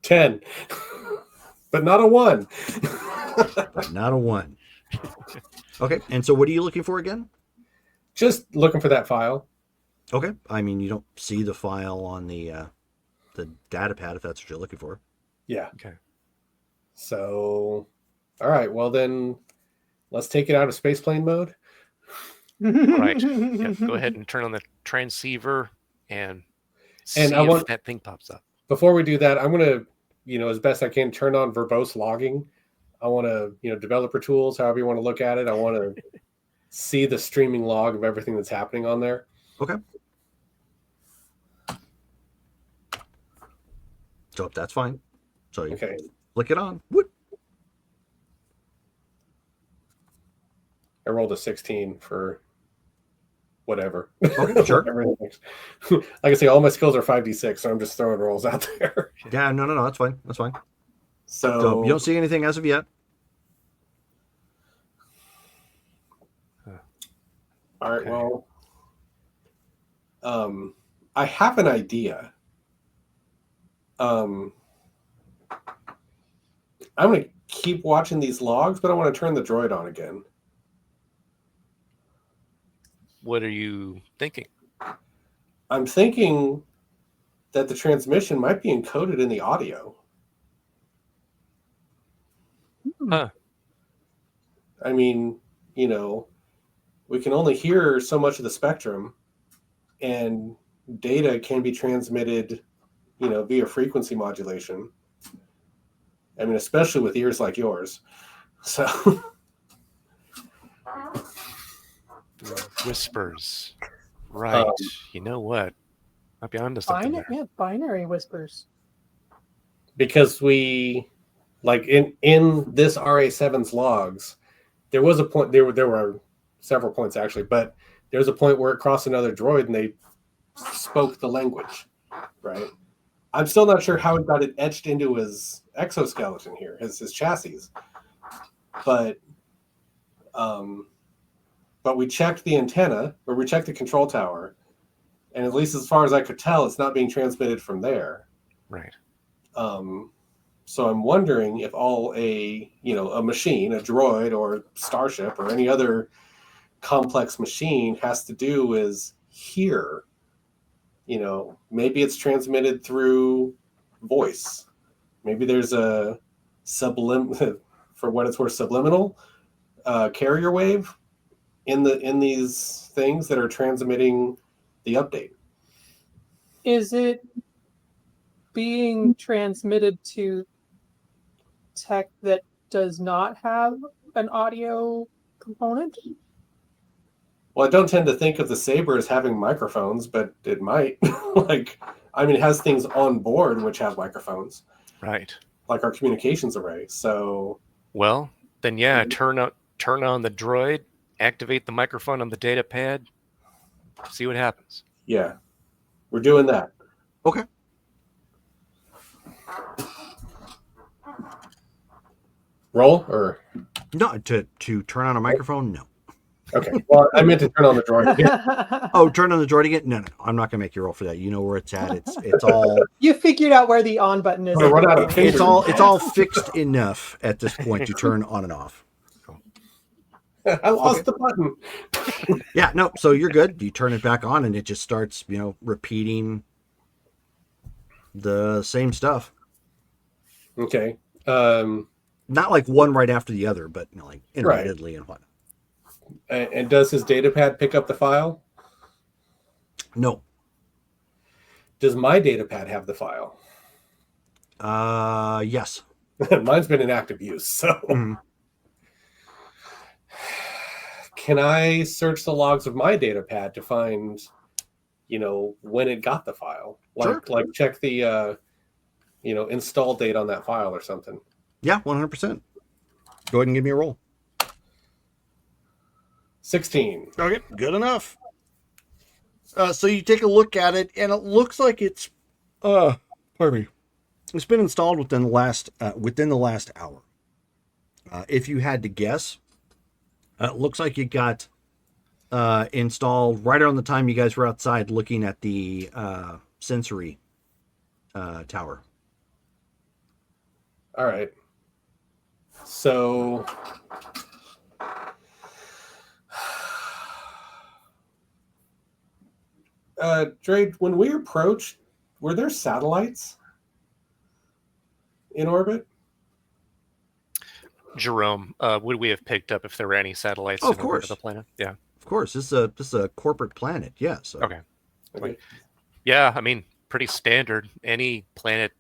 $10, but not a 1. Not a 1. Okay, and so what are you looking for again? Just looking for that file. Okay, I mean, you don't see the file on the data pad if that's what you're looking for. Yeah. Okay. So, all right. Well, then let's take it out of spaceplane mode. Right. Yeah, go ahead and turn on the transceiver and see if that thing pops up. Before we do that, I'm going to, as best I can, turn on verbose logging. I want to, developer tools, however you want to look at it. I want to see the streaming log of everything that's happening on there. Okay. So that's fine. So you flick it on. Whoop. I rolled a 16 for whatever. Okay, sure. Like I say, all my skills are 5d6, so I'm just throwing rolls out there. Yeah, no, that's fine. That's fine. So you don't see anything as of yet. All right. Well, I have an idea. I'm going to keep watching these logs, but I want to turn the droid on again. What are you thinking? I'm thinking that the transmission might be encoded in the audio. Huh. I mean, you know, we can only hear so much of the spectrum, and data can be transmitted, you know, via frequency modulation. I mean, especially with ears like yours. So, Whispers. Right. You know what? Might be onto something there. Yeah, binary whispers. because we, like in this RA7's logs, there was a point, there were several points actually, but there was a point where it crossed another droid and they spoke the language, right? I'm still not sure how he got it etched into his exoskeleton here, his chassis, but um, but we checked the antenna, or we checked the control tower, and at least as far as I could tell, it's not being transmitted from there. Right. So I'm wondering if a machine, a droid or starship or any other complex machine has to do is hear. You know, maybe it's transmitted through voice. Maybe there's a for what it's worth, subliminal carrier wave in these things that are transmitting the update. Is it being transmitted to tech that does not have an audio component? Well, I don't tend to think of the Saber as having microphones, but it might. It has things on board which have microphones, Right. like our communications array. So, Well, then yeah, turn on the droid, activate the microphone on the data pad, see what happens. yeah, we're doing that. Okay. Roll or No, to turn on a microphone, no. okay. Well, I meant to turn on the droid again. Oh, turn on the droid again? No. I'm not gonna make you roll for that. You know where it's at. It's all You figured out where the on button is. We're run out of fingers. it's all fixed enough at this point to turn on and off. I lost the button. Yeah, no, so you're good. You turn it back on and it just starts, repeating the same stuff. Okay. Not like one right after the other, but like intermittently and whatnot. And does his data pad pick up the file? No. Does my data pad have the file? Yes. Mine's been in active use, so Mhm. Can I search the logs of my data pad to find, when it got the file? Sure. Like check the install date on that file or something. Yeah, 100%. Go ahead and give me a roll. 16. Okay, good enough. So you take a look at it, and it looks like it's, pardon me, it's been installed within the last hour. If you had to guess, it looks like it got installed right around the time you guys were outside looking at the sensory tower. All right. So Drake, when we approached, were there satellites in orbit? Jerome, would we have picked up if there were any satellites Oh, of in orbit course. of the planet? Yeah. Of course, this is a corporate planet. Yeah. So. Okay. Okay. Yeah, I mean, pretty standard. Any planet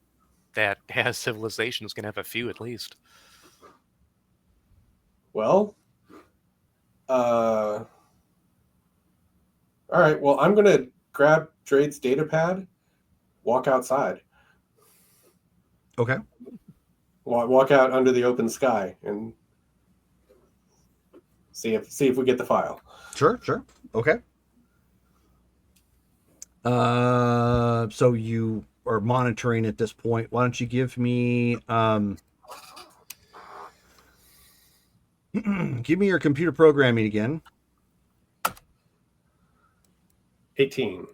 that has civilization is going to have a few at least. Well, all right. Well, I'm gonna grab Drade's data pad, walk outside, Okay. walk out under the open sky, and see if we get the file. Sure. Okay. So you are monitoring at this point. Why don't you give me give me your computer programming again. 18.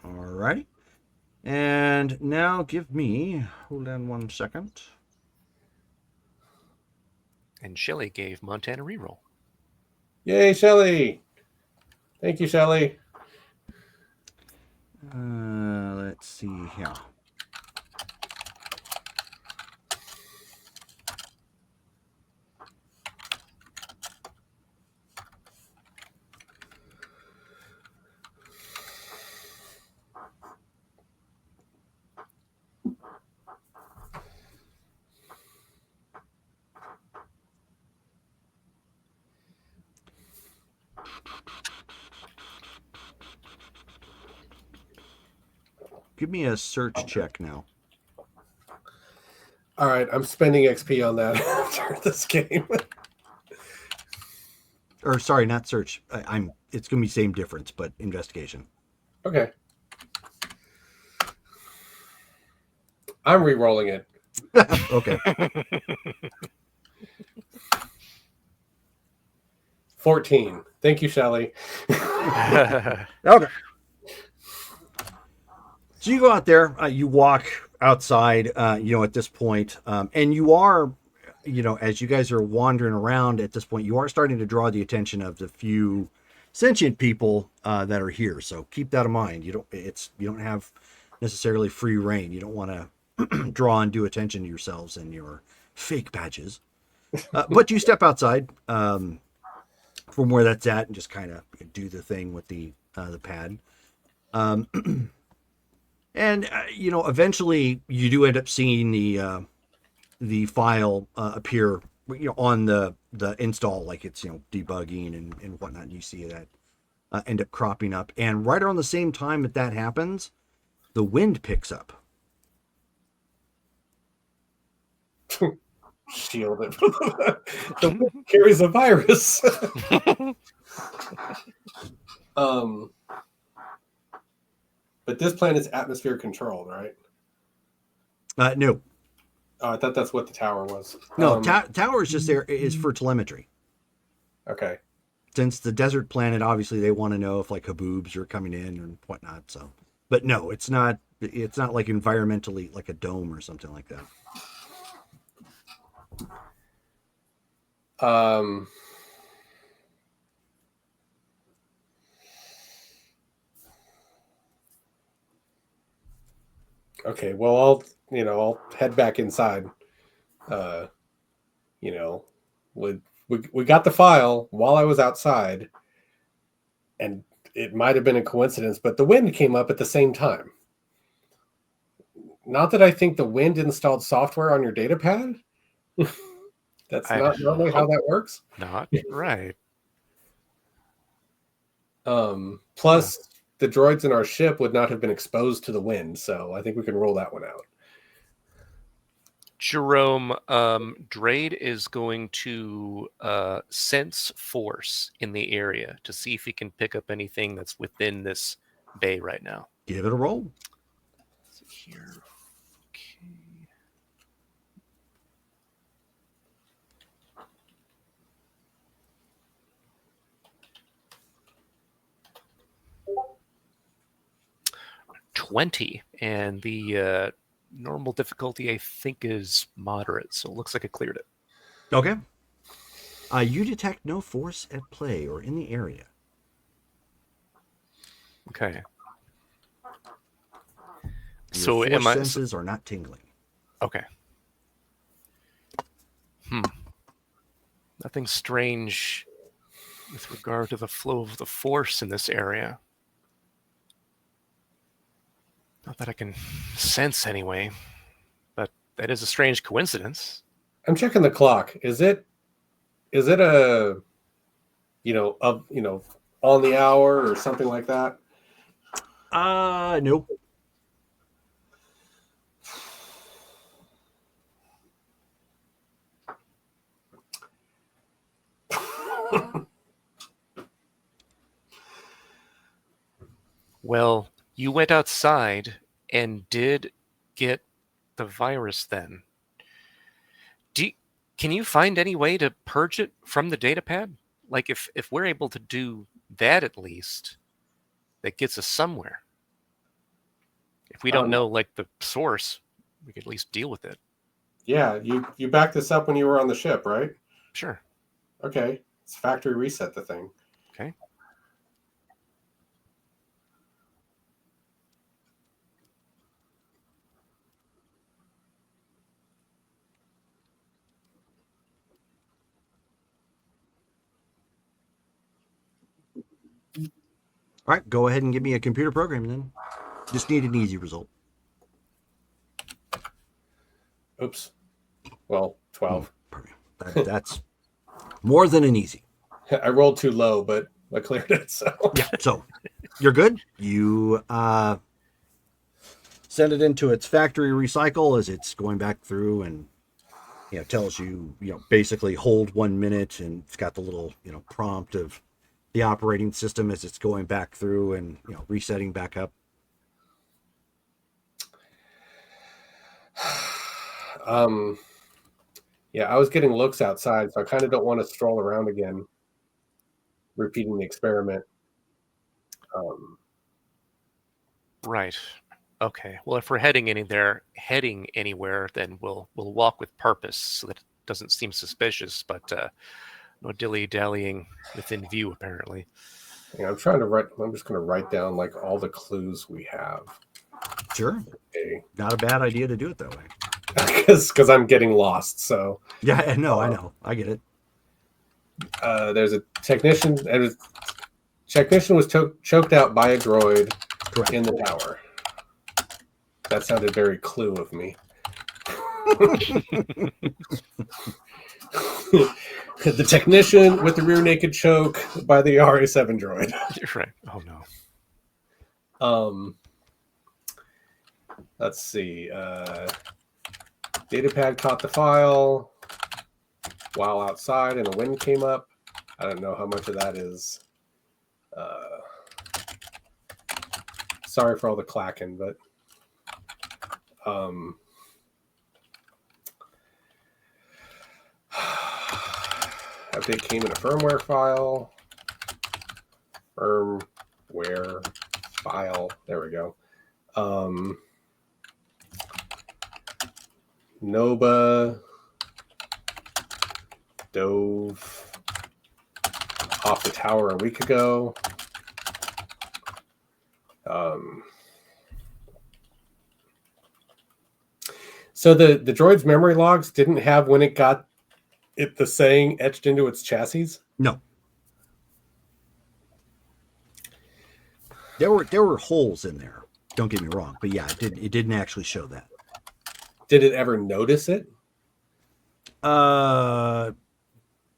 All right. And now give me, hold on 1 second. And Shelley gave Montana reroll. Yay, Shelley! Thank you, Shelley. Let's see here. Give me a search check now. All right, I'm spending XP on that after this game. Or sorry, not search. It's going to be same difference, but investigation. Okay. I'm re-rolling it. Okay. 14. Thank you, Shelley. Okay. So you go out there, you walk outside, at this point, and you are, as you guys are wandering around at this point, you are starting to draw the attention of the few sentient people that are here. So keep that in mind. You don't have necessarily free reign. You don't want to draw undue attention to yourselves and your fake badges. But you step outside from where that's at and just kind of do the thing with the pad. And eventually you do end up seeing the file appear, on the install, like it's debugging and whatnot. And you see that end up cropping up, and right around the same time that happens, the wind picks up. Shield it. The wind carries a virus. But this planet's atmosphere controlled, right? No. Oh, I thought that's what the tower was. No, tower is just there is for telemetry. Okay. Since the desert planet, obviously they want to know if like haboobs are coming in and whatnot. So, but no, it's not. It's not like environmentally like a dome or something like that. Okay. Well, I'll head back inside. We got the file while I was outside, and it might have been a coincidence, but the wind came up at the same time. Not that I think the wind installed software on your data pad. That's not normally how that works. Not right. Plus, the droids in our ship would not have been exposed to the wind, so I think we can rule that one out. Jerome, Drade is going to sense force in the area to see if he can pick up anything that's within this bay right now. Give it a roll. Let's see here. Okay. $20, and the normal difficulty I think is moderate, so it looks like it cleared it. Okay. You detect no force at play or in the area. Okay. Your So force am I? senses are not tingling. Okay. Nothing strange with regard to the flow of the force in this area. Not that I can sense anyway, but that is a strange coincidence. I'm checking the clock. Is it a on the hour or something like that? No. Well, you went outside and did get the virus then. Can you find any way to purge it from the data pad? Like if we're able to do that at least, that gets us somewhere. If we don't know like the source, we could at least deal with it. Yeah, you backed this up when you were on the ship, right? Sure. Okay. Let's factory reset the thing. Okay. All right, go ahead and give me a computer programming then. Just need an easy result. Oops. Well, 12. That's more than an easy. I rolled too low, but I cleared it. So Yeah, so you're good. You send it into its factory recycle as it's going back through, and tells you, basically hold 1 minute, and it's got the little prompt of the operating system as it's going back through and resetting back up. Yeah, I was getting looks outside, so I kind of don't want to stroll around again, repeating the experiment. Right. Okay. Well, if we're heading anywhere, then we'll walk with purpose so that it doesn't seem suspicious. But no dilly-dallying within view, apparently. I'm just going to write down like all the clues we have. Sure. Okay. Not a bad idea to do it that way. Because I'm getting lost. So yeah, I know, I get it. There's a technician, and technician was choked out by a droid. Correct. In the tower. That sounded very Clue of me. The technician with the rear naked choke by the RA-7 droid. Right. Oh no. Let's see. Datapad caught the file while outside and a wind came up. I don't know how much of that is. Sorry for all the clacking, but update came in a firmware file. Firmware file. There we go. Noba dove off the tower a week ago. So the droid's memory logs didn't have when it got the saying etched into its chassis? No. There were holes in there. Don't get me wrong, but yeah, it didn't actually show that. Did it ever notice it? Did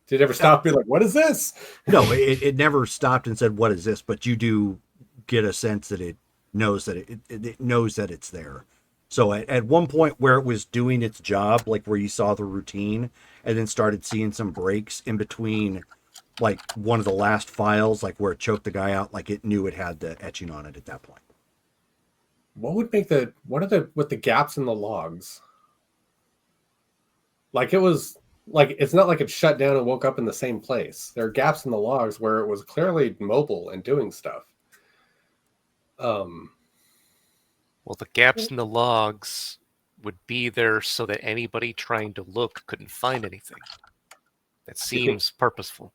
it ever stop and be like, what is this? No, it never stopped and said, what is this? But you do get a sense that it knows that it knows that it's there. So at one point where it was doing its job, like where you saw the routine, and then started seeing some breaks in between, like one of the last files, like where it choked the guy out, like it knew it had the etching on it at that point. What would make with the gaps in the logs? Like it was like, it's not like it shut down and woke up in the same place. There are gaps in the logs where it was clearly mobile and doing stuff. Well, the gaps in the logs would be there so that anybody trying to look couldn't find anything. That seems purposeful.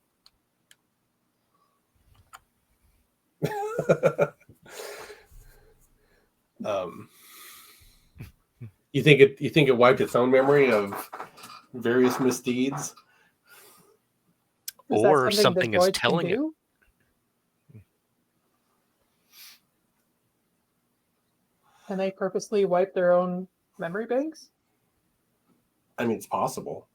You think it wiped its own memory of various misdeeds? Or something is telling it. Can they purposely wipe their own memory banks? I mean, it's possible.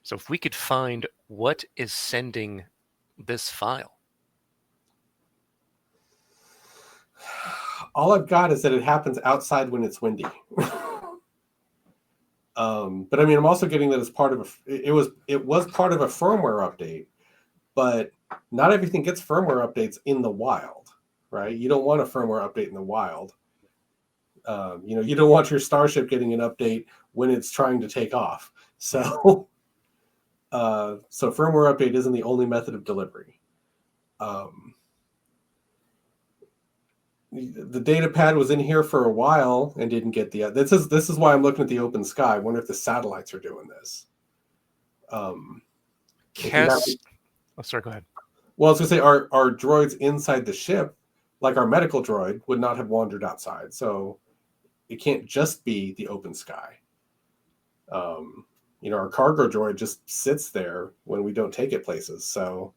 So if we could find what is sending this file. All I've got is that it happens outside when it's windy. But I mean, I'm also getting that it's part of it was part of a firmware update, but not everything gets firmware updates in the wild, right? You don't want a firmware update in the wild. You don't want your Starship getting an update when it's trying to take off. So, so firmware update isn't the only method of delivery. The data pad was in here for a while and didn't get the. This is why I'm looking at the open sky. I wonder if the satellites are doing this. Sorry, go ahead. Well, I was going to say our droids inside the ship, like our medical droid, would not have wandered outside. So it can't just be the open sky. Our cargo droid just sits there when we don't take it places. So,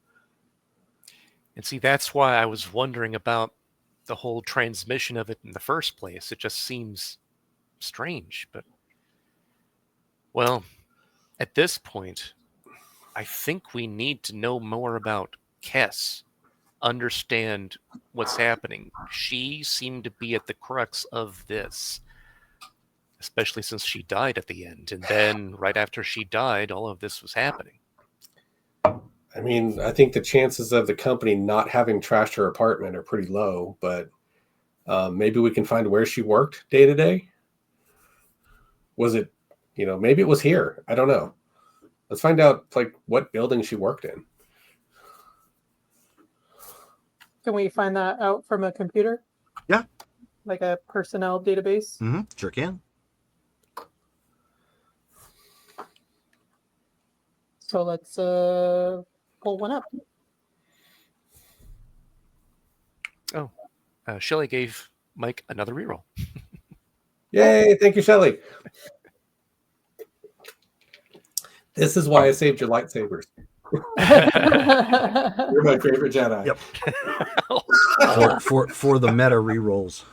and see, that's why I was wondering about the whole transmission of it in the first place. It just seems strange, but well, at this point, I think we need to know more about Kess, understand what's happening. She seemed to be at the crux of this, especially since she died at the end. And then right after she died, all of this was happening. I mean, I think the chances of the company not having trashed her apartment are pretty low, but maybe we can find where she worked day to day. Was it, maybe it was here. I don't know. Let's find out, like, what building she worked in. Can we find that out from a computer? Yeah. Like a personnel database? Mm-hmm. Sure can. So let's pull one up. Shelley gave Mike another reroll. Yay! Thank you, Shelley. This is why I saved your lightsabers. You're my favorite Jedi. Yep. for the meta rerolls.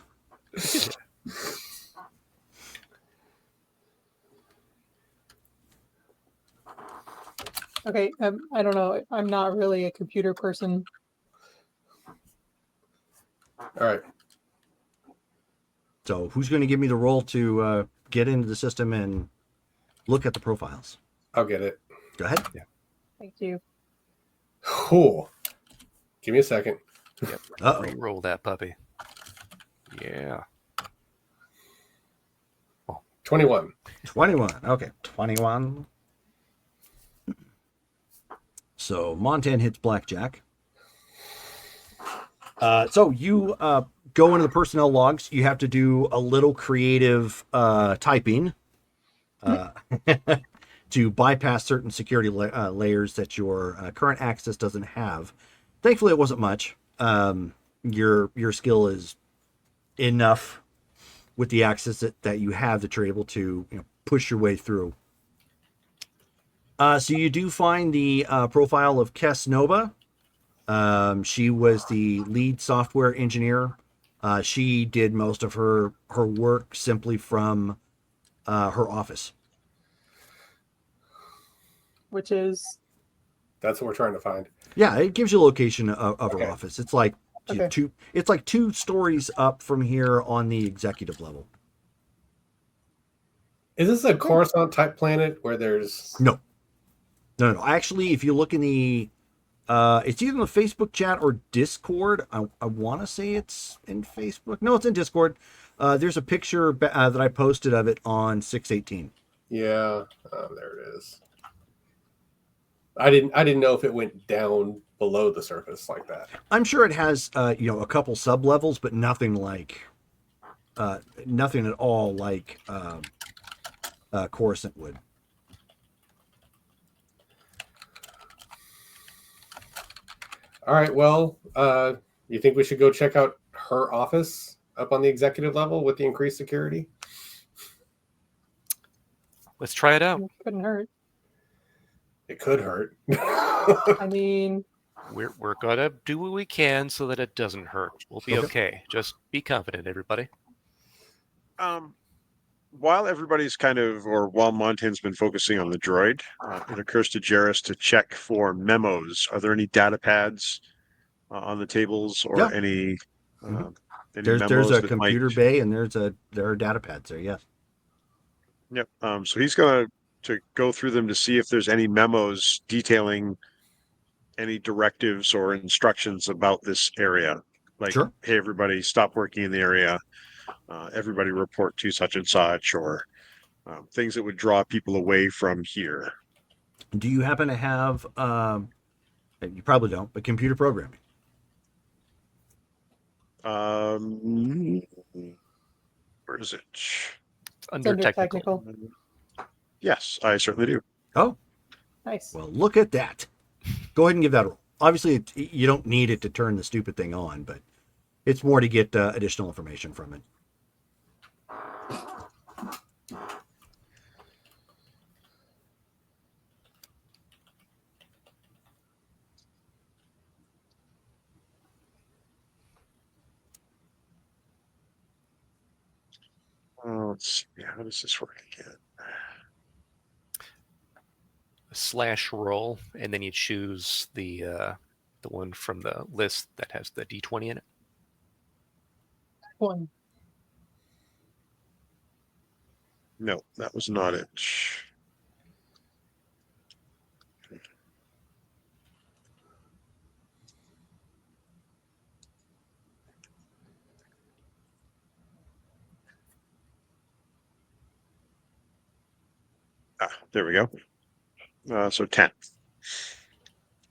Okay, I don't know. I'm not really a computer person. All right. So who's going to give me the role to get into the system and look at the profiles? I'll get it. Go ahead. Yeah. Thank you. Cool. Give me a second. Yep. Uh-oh. Reroll that puppy. Yeah. 21. 21. Okay, 21. So Montan hits blackjack. So you go into the personnel logs. You have to do a little creative typing to bypass certain security layers that your current access doesn't have. Thankfully, it wasn't much. Your skill is enough with the access that you have that you're able to push your way through. So you do find the profile of Kess Nova. She was the lead software engineer. She did most of her work simply from her office. Which is That's what we're trying to find. Yeah, it gives you a location of Okay. her office. It's like Okay. two stories up from here on the executive level. Is this a Coruscant type planet where there's... No. Actually, if you look in the it's either in the Facebook chat or Discord. I want to say it's in Facebook. No, it's in Discord. There's a picture that I posted of it on 6/18. Yeah, there it is. I didn't know if it went down below the surface like that. I'm sure it has a couple sub levels, but nothing like nothing at all like Coruscant would. All right, well, you think we should go check out her office up on the executive level with the increased security? Let's try it out. couldn't hurt. It could hurt. I mean, We're gonna do what we can so that it doesn't hurt. We'll be okay. Just be confident, everybody. While everybody's while Montan's been focusing on the droid, it occurs to Jarrus to check for memos. Are there any data pads on the tables or any There's memos a that computer bay and there are data pads there. Yes. Yep. So he's going to go through them to see if there's any memos detailing any directives or instructions about this area. Like, Sure. Hey, everybody, stop working in the area. Everybody report to such and such, or things that would draw people away from here. Do you happen to have? You probably don't, but computer programming. Where is it? Under technical. Yes, I certainly do. Oh, nice. well, look at that. Go ahead and give that a roll. Obviously, you don't need it to turn the stupid thing on, but it's more to get additional information from it. Let's see. How does this work again? slash roll, and then you choose the one from the list that has the D20 in it. One. No, that was not it. There we go. So 10.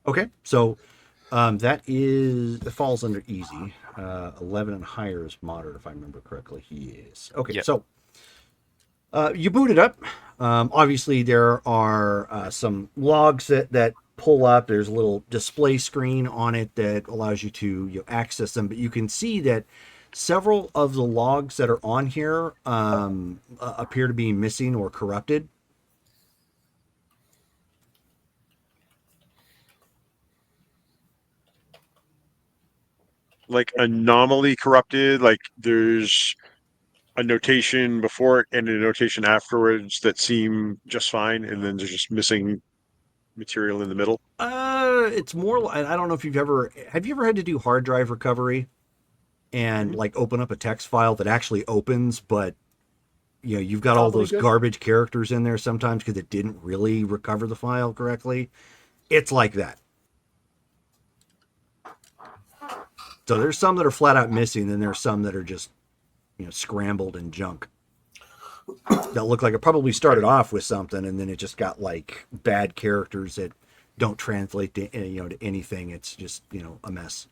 Okay, so that falls under easy. 11 and higher is moderate, if I remember correctly. He is. Okay, Yep. so you boot it up. Obviously, there are some logs that pull up. There's a little display screen on it that allows you to access them. But you can see that several of the logs that are on here appear to be missing or corrupted. Like anomaly corrupted, like there's a notation before it and a notation afterwards that seem just fine, and then there's just missing material in the middle. It's more. I don't know if have you ever had to do hard drive recovery and like open up a text file that actually opens, but you've got all those garbage characters in there sometimes because it didn't really recover the file correctly. It's like that. So there's some that are flat out missing, and there's some that are just scrambled and junk. That look like it probably started off with something, and then it just got like bad characters that don't translate to to anything. It's just a mess.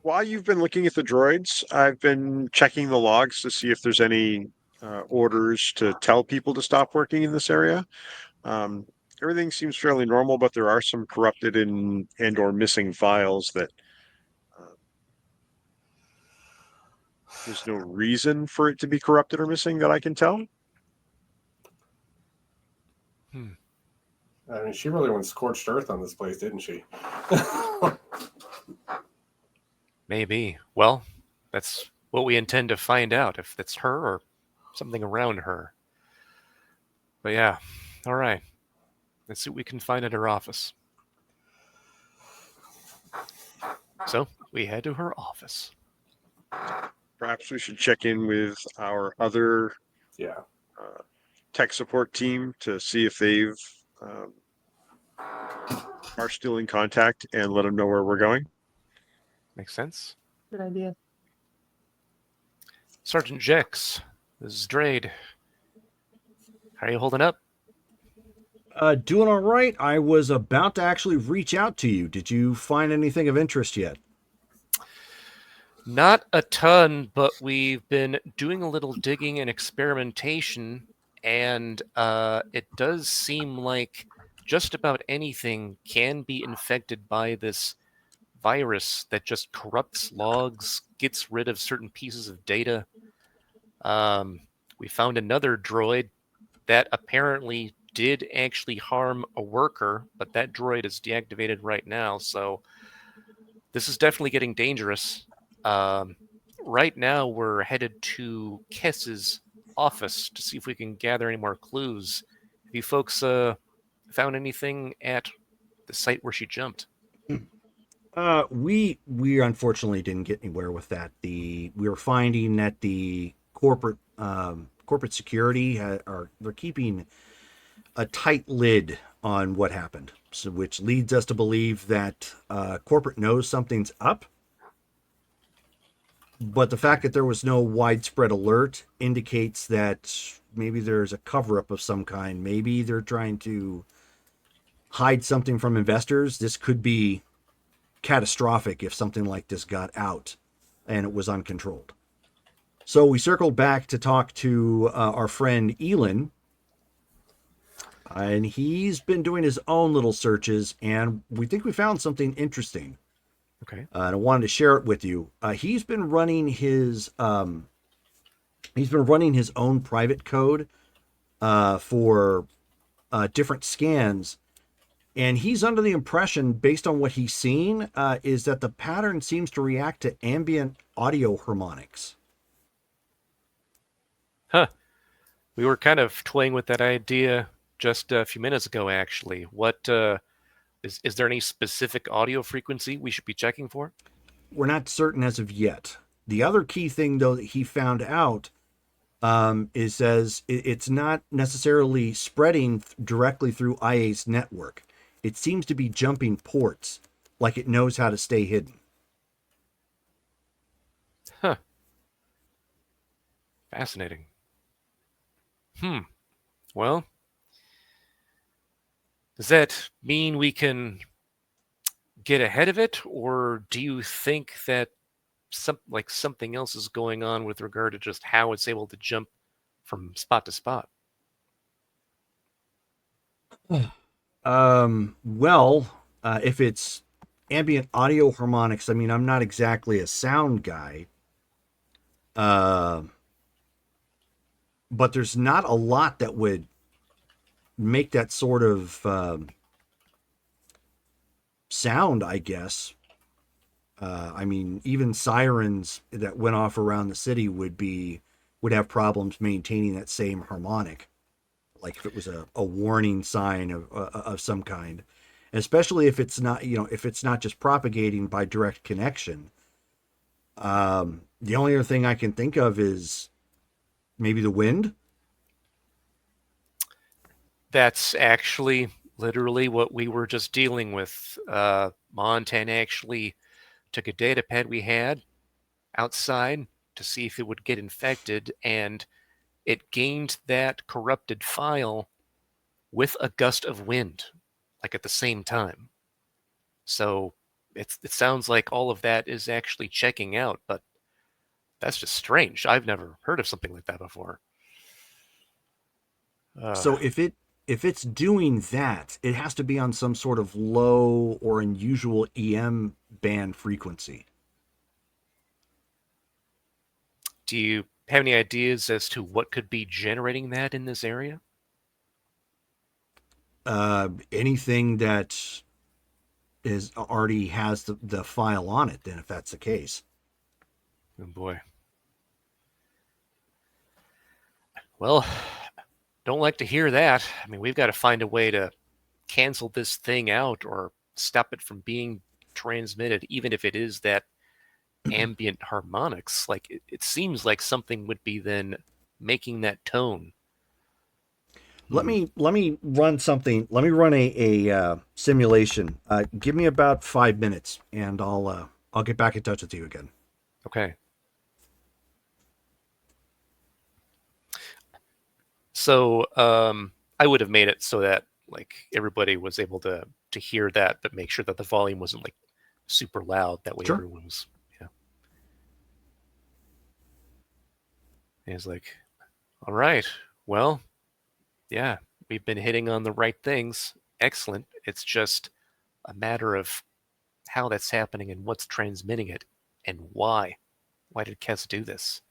While you've been looking at the droids, I've been checking the logs to see if there's any orders to tell people to stop working in this area. Everything seems fairly normal, but there are some corrupted and/or missing files that there's no reason for it to be corrupted or missing that I can tell. I mean, she really went scorched earth on this place, didn't she? Maybe. Well, that's what we intend to find out, if it's her or something around her. But yeah, all right. Let's see what we can find at her office. So we head to her office. Perhaps we should check in with our other tech support team to see if they've are still in contact and let them know where we're going. Makes sense. Good idea. Sergeant Jex, this is Drade. How are you holding up? Doing all right. I was about to actually reach out to you. Did you find anything of interest yet? Not a ton, but we've been doing a little digging and experimentation, and it does seem like just about anything can be infected by this virus that just corrupts logs, gets rid of certain pieces of data. We found another droid that apparently did actually harm a worker, but that droid is deactivated right now, so this is definitely getting dangerous. Right now, we're headed to Kess's office to see if we can gather any more clues. Have you folks found anything at the site where she jumped? We unfortunately didn't get anywhere with that. We were finding that the corporate security they're keeping a tight lid on what happened, so which leads us to believe that corporate knows something's up. But the fact that there was no widespread alert indicates that maybe there's a cover-up of some kind. Maybe they're trying to hide something from investors. This could be catastrophic if something like this got out and it was uncontrolled. So we circled back to talk to our friend Elin, and he's been doing his own little searches, and we think we found something interesting. Okay. And I wanted to share it with you. He's been running his own private code for different scans, and he's under the impression, based on what he's seen, is that the pattern seems to react to ambient audio harmonics. Huh. We were kind of toying with that idea just a few minutes ago, actually. What is there any specific audio frequency we should be checking for? We're not certain as of yet. The other key thing, though, that he found out is says it's not necessarily spreading directly through IA's network. It seems to be jumping ports, like it knows how to stay hidden. Huh. Fascinating. Well, does that mean we can get ahead of it, or do you think that something else is going on with regard to just how it's able to jump from spot to spot? Well, if it's ambient audio harmonics, I mean, I'm not exactly a sound guy. But there's not a lot that would make that sort of sound, I guess. I mean, even sirens that went off around the city would have problems maintaining that same harmonic, like if it was a warning sign of some kind, especially if it's not, if it's not just propagating by direct connection. The only other thing I can think of is maybe the wind. That's actually literally what we were just dealing with. Montan actually took a data pad we had outside to see if it would get infected, and it gained that corrupted file with a gust of wind, like at the same time. So it sounds like all of that is actually checking out, but that's just strange. I've never heard of something like that before. So if it's doing that, it has to be on some sort of low or unusual EM band frequency. Do you have any ideas as to what could be generating that in this area? Anything that is already has the file on it, then, if that's the case. Oh boy. Well, don't like to hear that. I mean, we've got to find a way to cancel this thing out or stop it from being transmitted, even if it is that ambient harmonics. Like it seems like something would be then making that tone. Let me run something. Let me run a simulation. Give me about 5 minutes, and I'll get back in touch with you again. Okay. So I would have made it so that like everybody was able to hear that, but make sure that the volume wasn't like super loud. That way Sure. everyone was, yeah. And it's like, all right, well, yeah, we've been hitting on the right things. Excellent. It's just a matter of how that's happening and what's transmitting it and why. Why did Kes do this?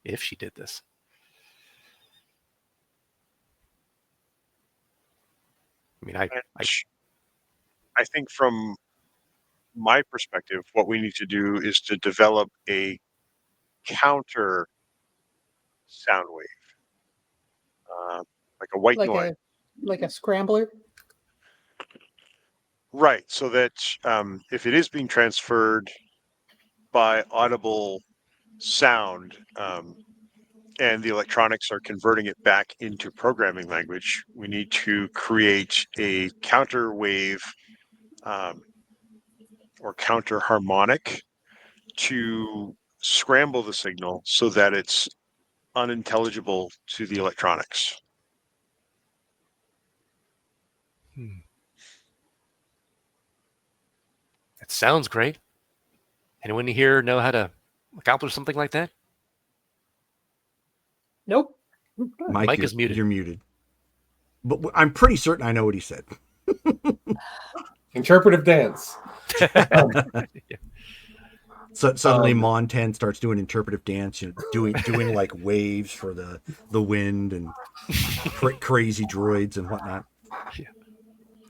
If she did this. I mean, I think from my perspective, what we need to do is to develop a counter sound wave, like a white noise. Like a scrambler. Right, so that if it is being transferred by audible sound, and the electronics are converting it back into programming language, we need to create a counter wave or counter harmonic to scramble the signal so that it's unintelligible to the electronics. It sounds great. Anyone here know how to accomplish something like that? Nope. Mike is muted. You're muted. But I'm pretty certain I know what he said. Interpretive dance. So suddenly Montan starts doing interpretive dance, doing like waves for the wind and crazy droids and whatnot. Yeah.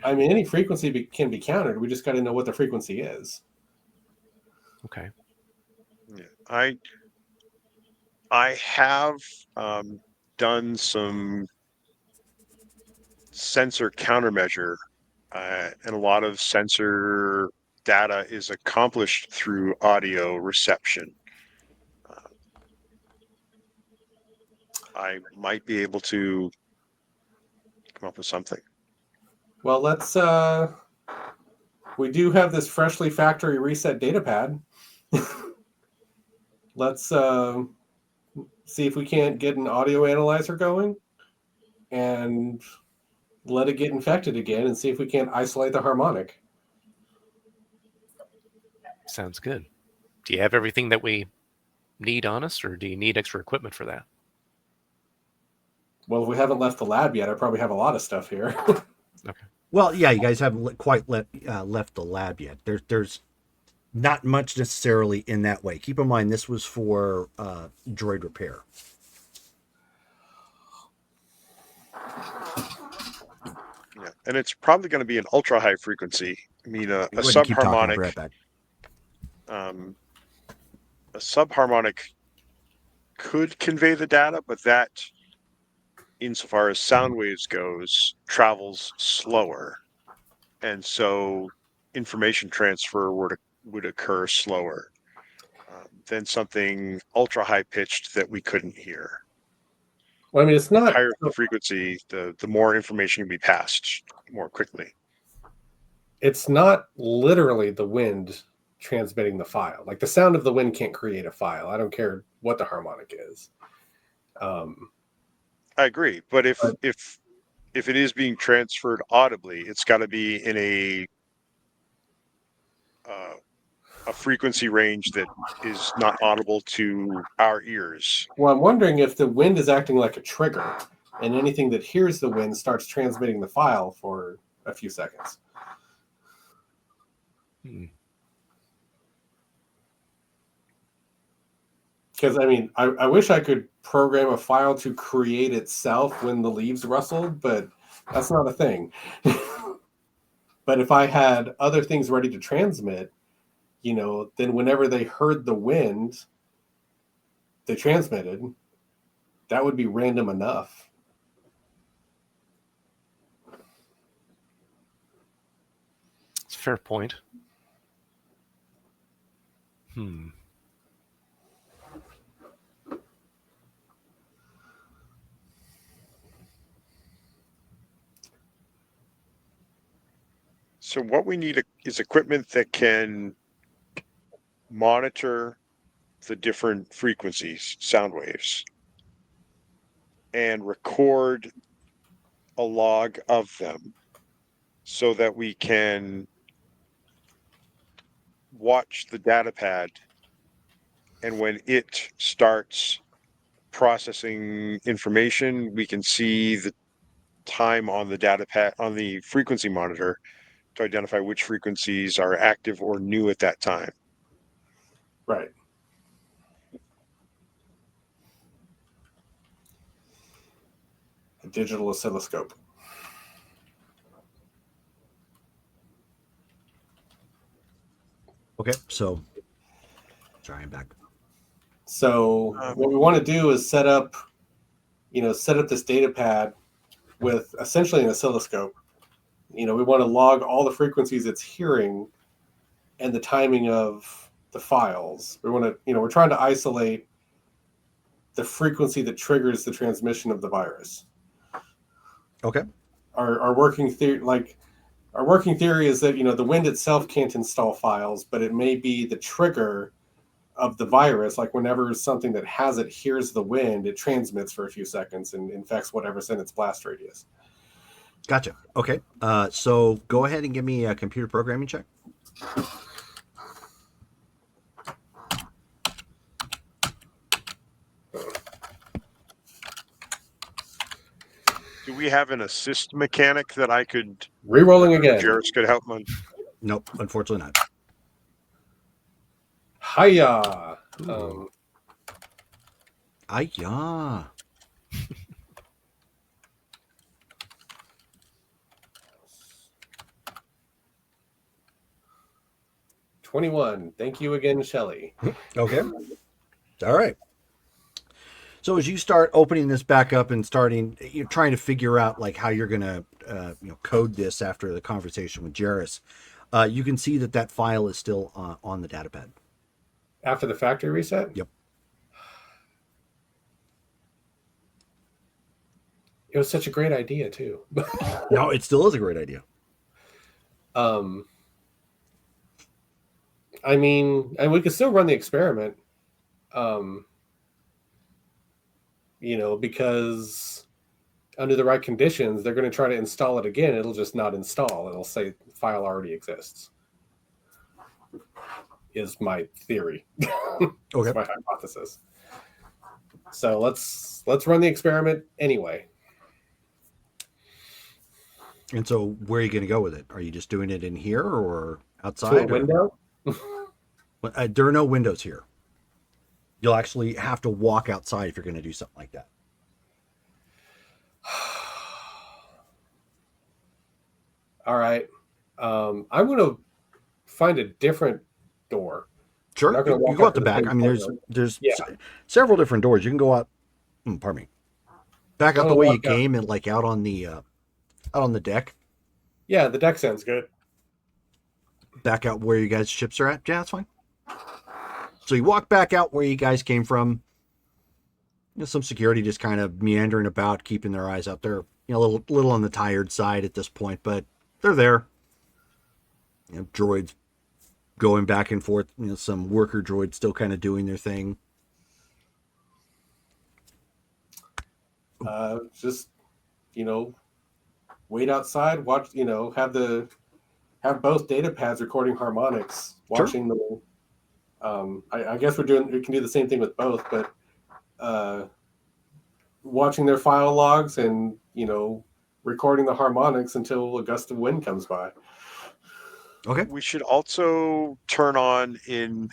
I mean, any frequency can be countered. We just got to know what the frequency is. Okay. Yeah. I have done some sensor countermeasure, and a lot of sensor data is accomplished through audio reception. I might be able to come up with something. Well, let's. We do have this freshly factory reset data pad. Let's see if we can't get an audio analyzer going and let it get infected again and see if we can't isolate the harmonic. Sounds good. Do you have everything that we need on us, or do you need extra equipment for that? Well, if we haven't left the lab yet, I probably have a lot of stuff here. Okay. Well, yeah, you guys haven't quite left the lab yet. There's not much necessarily in that way. Keep in mind, this was for droid repair. Yeah, and it's probably going to be an ultra high frequency. I mean, a Go ahead and keep talking. I'll be subharmonic. right back. A subharmonic could convey the data, but that, insofar as sound waves goes, travels slower, and so information transfer would occur slower than something ultra high pitched that we couldn't hear. Well, I mean, it's The not. higher the frequency, the more information can be passed more quickly. It's not literally the wind transmitting the file. Like the sound of the wind can't create a file. I don't care what the harmonic is. I agree, but if it is being transferred audibly, it's got to be in a frequency range that is not audible to our ears. Well, I'm wondering if the wind is acting like a trigger, and anything that hears the wind starts transmitting the file for a few seconds. Because, I mean, I wish I could program a file to create itself when the leaves rustled, but that's not a thing. But if I had other things ready to transmit, then whenever they heard the wind, they transmitted. That would be random enough. It's a fair point. So what we need is equipment that can monitor the different frequencies, sound waves, and record a log of them so that we can watch the data pad, and when it starts processing information, we can see the time on the data pad, on the frequency monitor, to identify which frequencies are active or new at that time. Right. A digital oscilloscope. Okay, so sorry, I'm back. So what we want to do is set up this data pad with essentially an oscilloscope. We want to log all the frequencies it's hearing and the timing of the files. We want to, we're trying to isolate the frequency that triggers the transmission of the virus. Okay. Our working theory, our working theory is that, the wind itself can't install files, but it may be the trigger of the virus. Like whenever something that has it hears the wind, it transmits for a few seconds and infects whatever's in its blast radius. Gotcha. Okay. So go ahead and give me a computer programming check. Do we have an assist mechanic that I could... Rerolling again. Jarvis could help me? Nope, unfortunately not. Hiya. Hiya. 21. Thank you again, Shelley. Okay. All right. So as you start opening this back up and you're trying to figure out like how you're gonna code this after the conversation with Jarrus, you can see that file is still on the datapad. After the factory reset? Yep. It was such a great idea too. No, it still is a great idea. I mean, and we could still run the experiment. Because under the right conditions, they're going to try to install it again. It'll just not install. It'll say the file already exists. Is my theory. Okay. It's my hypothesis. So let's run the experiment anyway. And so where are you going to go with it? Are you just doing it in here or outside? To a window? There are no windows here. You'll actually have to walk outside if you're going to do something like that. All right. I'm going to find a different door. Sure. Not gonna You walk go out out the to the back. same I mean, door. there's Yeah. several different doors. You can go out. Pardon me. Back out the way you walk out. came and like out on the deck. Yeah, the deck sounds good. Back out where you guys' ships are at. Yeah, that's fine. So you walk back out where you guys came from. Some security just kind of meandering about, keeping their eyes out there. A little on the tired side at this point, but they're there. Droids going back and forth. Some worker droids still kind of doing their thing. Just wait outside. Watch. Have both data pads recording harmonics. Sure. Watching the. I guess we can do the same thing with both, but watching their file logs and recording the harmonics until a gust of wind comes by. Okay. We should also turn on an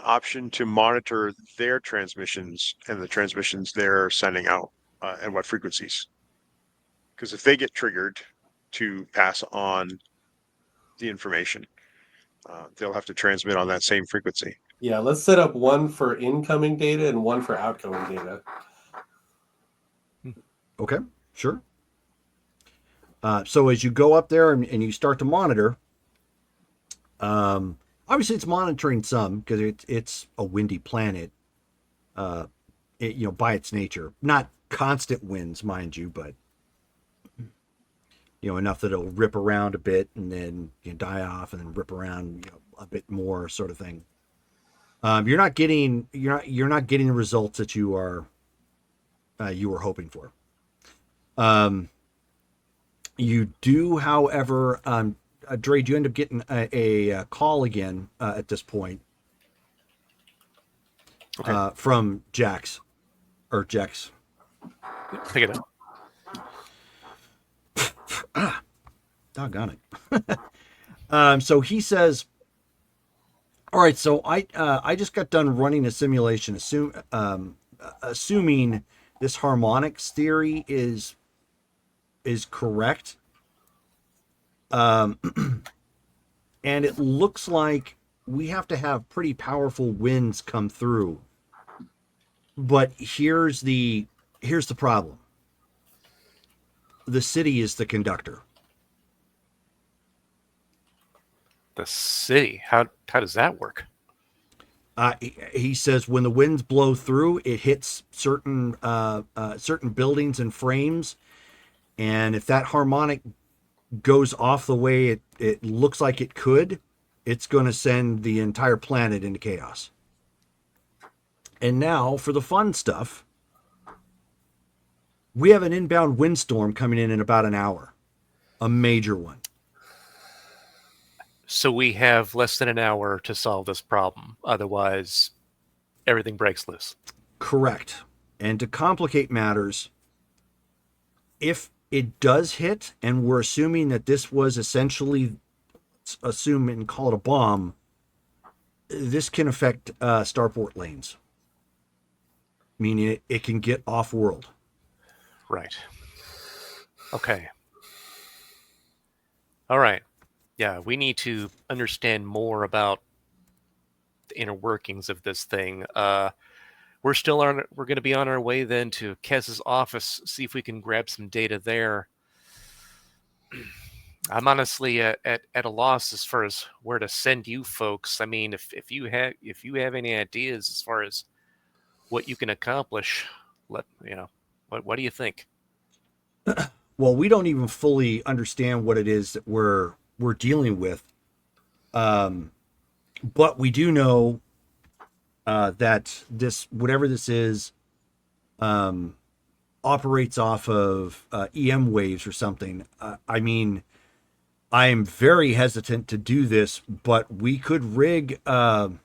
option to monitor their transmissions and the transmissions they're sending out and what frequencies. Because if they get triggered to pass on the information, they'll have to transmit on that same frequency. Yeah, let's set up one for incoming data and one for outgoing data. Okay, sure. So as you go up there and you start to monitor, obviously it's monitoring some because it's a windy planet, by its nature. Not constant winds, mind you, but enough that it'll rip around a bit and then die off and then rip around a bit more, sort of thing. You're not getting the results that you were hoping for. You do, however, Dre, you end up getting a call again at this point. Okay. From Jax. Pick it up. Doggone it. So he says, all right, so I just got done running a simulation, assuming this harmonics theory is correct. And it looks like we have to have pretty powerful winds come through. But here's the problem. The city is the conductor. The city. How does that work? He says when the winds blow through, it hits certain buildings and frames, and if that harmonic goes off the way it looks like it could, it's going to send the entire planet into chaos. And now for the fun stuff, we have an inbound windstorm coming in about an hour, a major one. So we have less than an hour to solve this problem. Otherwise, everything breaks loose. Correct. And to complicate matters, if it does hit, and we're assuming that this was essentially, assume and call it a bomb, this can affect starport lanes. Meaning it can get off-world. Right. Okay. All right. Yeah, we need to understand more about the inner workings of this thing. we're going to be on our way then to Kes's office, see if we can grab some data there. I'm honestly at a loss as far as where to send you folks. I mean, if you have any ideas as far as what you can accomplish, what do you think? Well, we don't even fully understand what it is that we're dealing with, but we do know that this, whatever this is, operates off of EM waves or something. I mean, I am very hesitant to do this, but we could rig an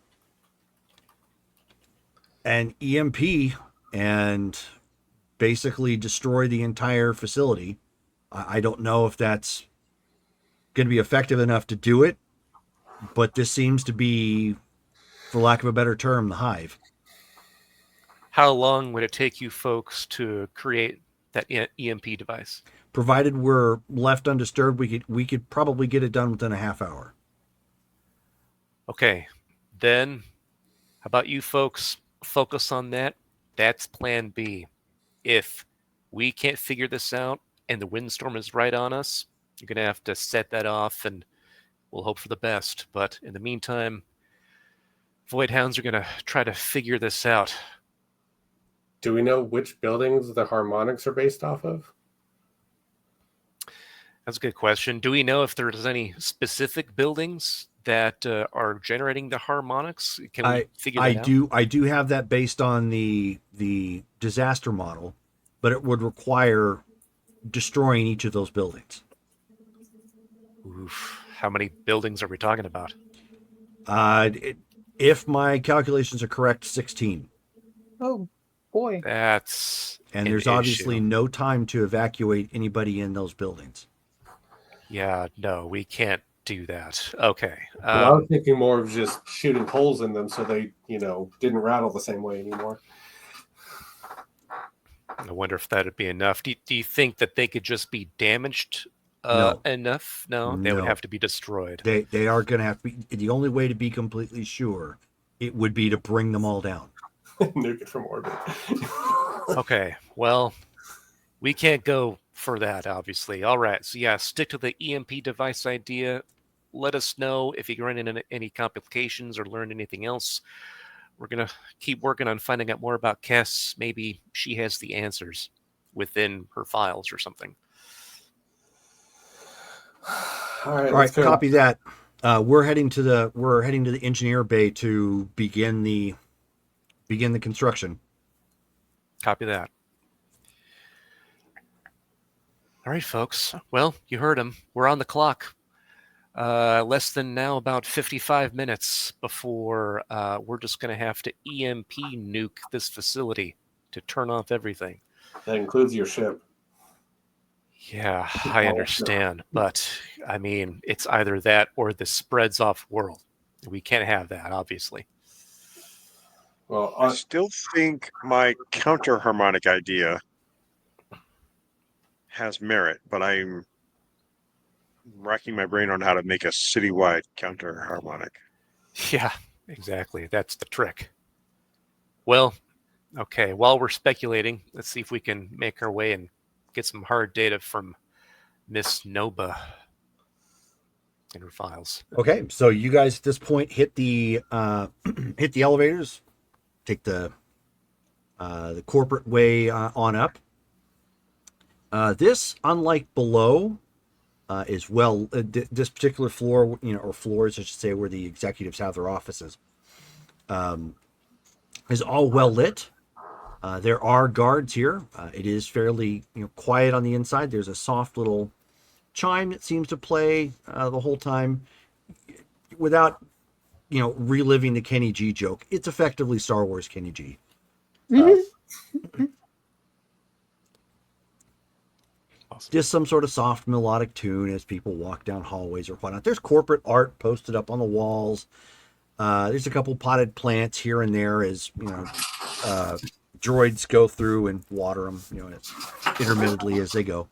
EMP and basically destroy the entire facility. I don't know if that's going to be effective enough to do it, but this seems to be, for lack of a better term, the hive. How long would it take you folks to create that EMP device? Provided we're left undisturbed, we could probably get it done within a half hour. Okay, then how about you folks focus on that? That's plan B. If we can't figure this out and the windstorm is right on us, you're going to have to set that off and we'll hope for the best. But in the meantime, Void Hounds are going to try to figure this out. Do we know which buildings the harmonics are based off of? That's a good question. Do we know if there's any specific buildings that are generating the harmonics? Can we figure that out? I do have that based on the disaster model, but it would require destroying each of those buildings. Oof. How many buildings are we talking about? If my calculations are correct, 16. Oh boy. That's And there's obviously no time to evacuate anybody in those buildings. Yeah, no, we can't do that. Okay. Well, I was thinking more of just shooting holes in them so they, didn't rattle the same way anymore. I wonder if that'd be enough. Do you think that they could just be damaged enough? No, they would have to be destroyed. They are going to have to be. The only way to be completely sure, it would be to bring them all down. Nuke it from orbit. Okay, well, we can't go for that, obviously. All right, so yeah, stick to the EMP device idea. Let us know if you run into any complications or learn anything else. We're going to keep working on finding out more about Kes. Maybe she has the answers within her files or something. All right, copy that. We're heading to the engineer bay to begin the construction. Copy that. All right, folks. Well, you heard him. We're on the clock. Less than now about 55 minutes before we're just going to have to EMP nuke this facility to turn off everything. That includes your ship. Yeah, I understand. But, I mean, it's either that or this spreads off world. We can't have that, obviously. Well, I still think my counter harmonic idea has merit, but I'm racking my brain on how to make a citywide counter harmonic. Yeah, exactly. That's the trick. Well, okay, while we're speculating, let's see if we can make our way and get some hard data from Miss Noba in her files. Okay, so you guys at this point hit the elevators, take the corporate way on up. This, unlike below, is this particular floor, or floors, I should say, where the executives have their offices, is all well lit. There are guards here. It is fairly quiet on the inside. There's a soft little chime that seems to play the whole time, without reliving the Kenny G joke. It's effectively Star Wars Kenny G. Just some sort of soft melodic tune as people walk down hallways or whatnot. There's corporate art posted up on the walls. There's a couple potted plants here and there as droids go through and water them, intermittently as they go.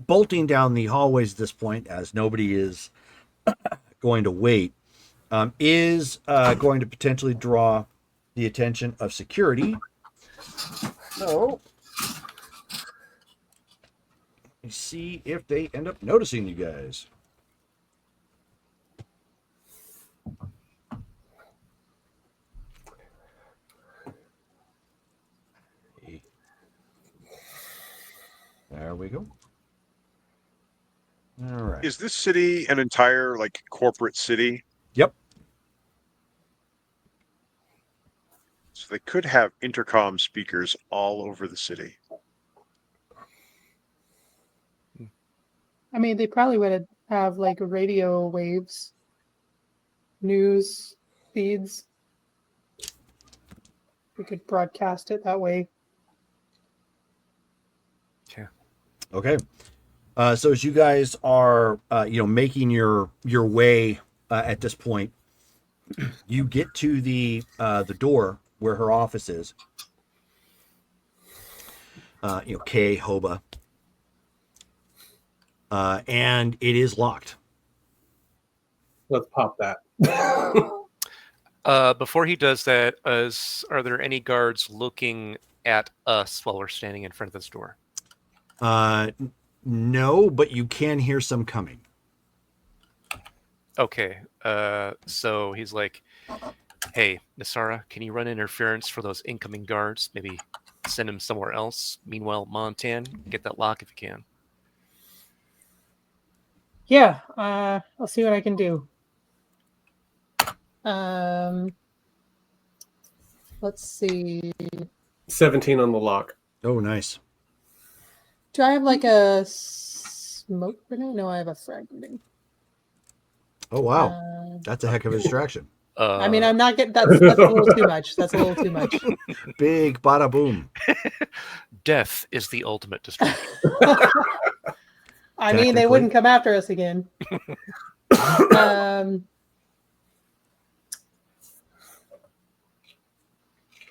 Bolting down the hallways at this point, as nobody is going to wait, is going to potentially draw the attention of security. So, let's see if they end up noticing you guys. There we go. All right. Is this city an entire like corporate city? Yep. So they could have intercom speakers all over the city. I mean, they probably would have like radio waves, news feeds. We could broadcast it that way. Okay. So as you guys are, making your way at this point, you get to the door where her office is. K Hoba, and it is locked. Let's pop that. Before he does that, are there any guards looking at us while we're standing in front of this door? No, but you can hear some coming. Okay. So he's like, hey, Nasara, can you run interference for those incoming guards? Maybe send them somewhere else. Meanwhile, Montan, get that lock if you can. Yeah, I'll see what I can do. Let's see. 17 on the lock. Oh, nice. Do I have like a smoke grenade? No, I have a frag grenade. Oh, wow. That's a heck of a distraction. I mean, I'm not getting that's a little too much. That's a little too much. Big bada boom. Death is the ultimate distraction. I mean, they wouldn't come after us again.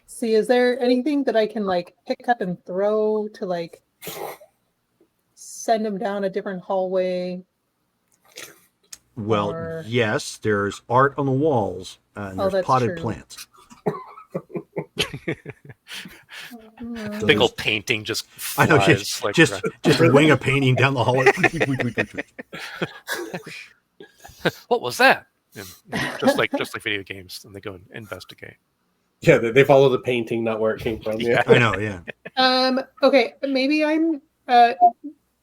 See, is there anything that I can like pick up and throw to like send them down a different hallway? Well, yes, there's art on the walls, and there's potted true. plants. Big old painting just flies. I know, just wing a painting down the hallway. What was that? And just like video games, and they go and investigate. Yeah, they follow the painting, not where it came from. Yeah, I know. Yeah. Okay, maybe I'm.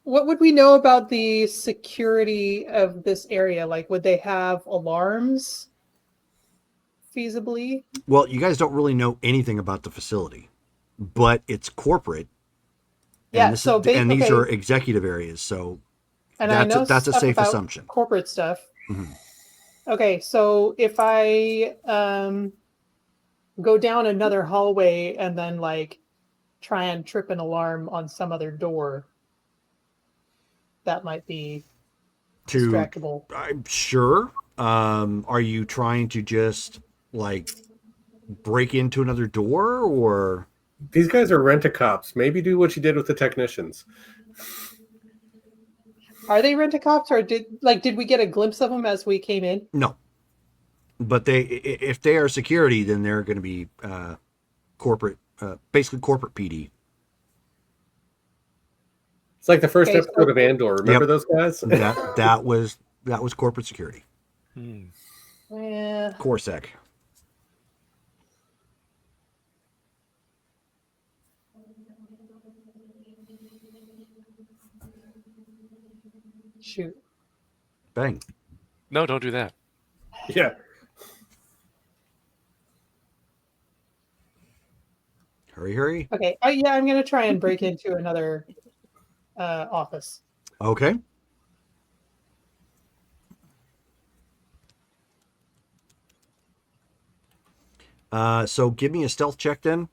What would we know about the security of this area? Like, would they have alarms? Feasibly? Well, you guys don't really know anything about the facility, but it's corporate. Yeah. And these are executive areas, so and that's a safe assumption. Corporate stuff. Mm-hmm. Okay, so if I go down another hallway and then like try and trip an alarm on some other door, that might be distractible. I'm sure. Are you trying to just like break into another door, or these guys are rent-a-cops? Maybe do what you did with the technicians. Are they rent-a-cops, or did we get a glimpse of them as we came in? No. But if they are security, then they're going to be corporate, basically corporate PD. It's like the first episode of Andor. Remember those guys? that was corporate security. Yeah. Corsec. Shoot. Bang. No, don't do that. Yeah. Hurry. Okay. Yeah, I'm going to try and break into another office. Okay. So give me a stealth check then.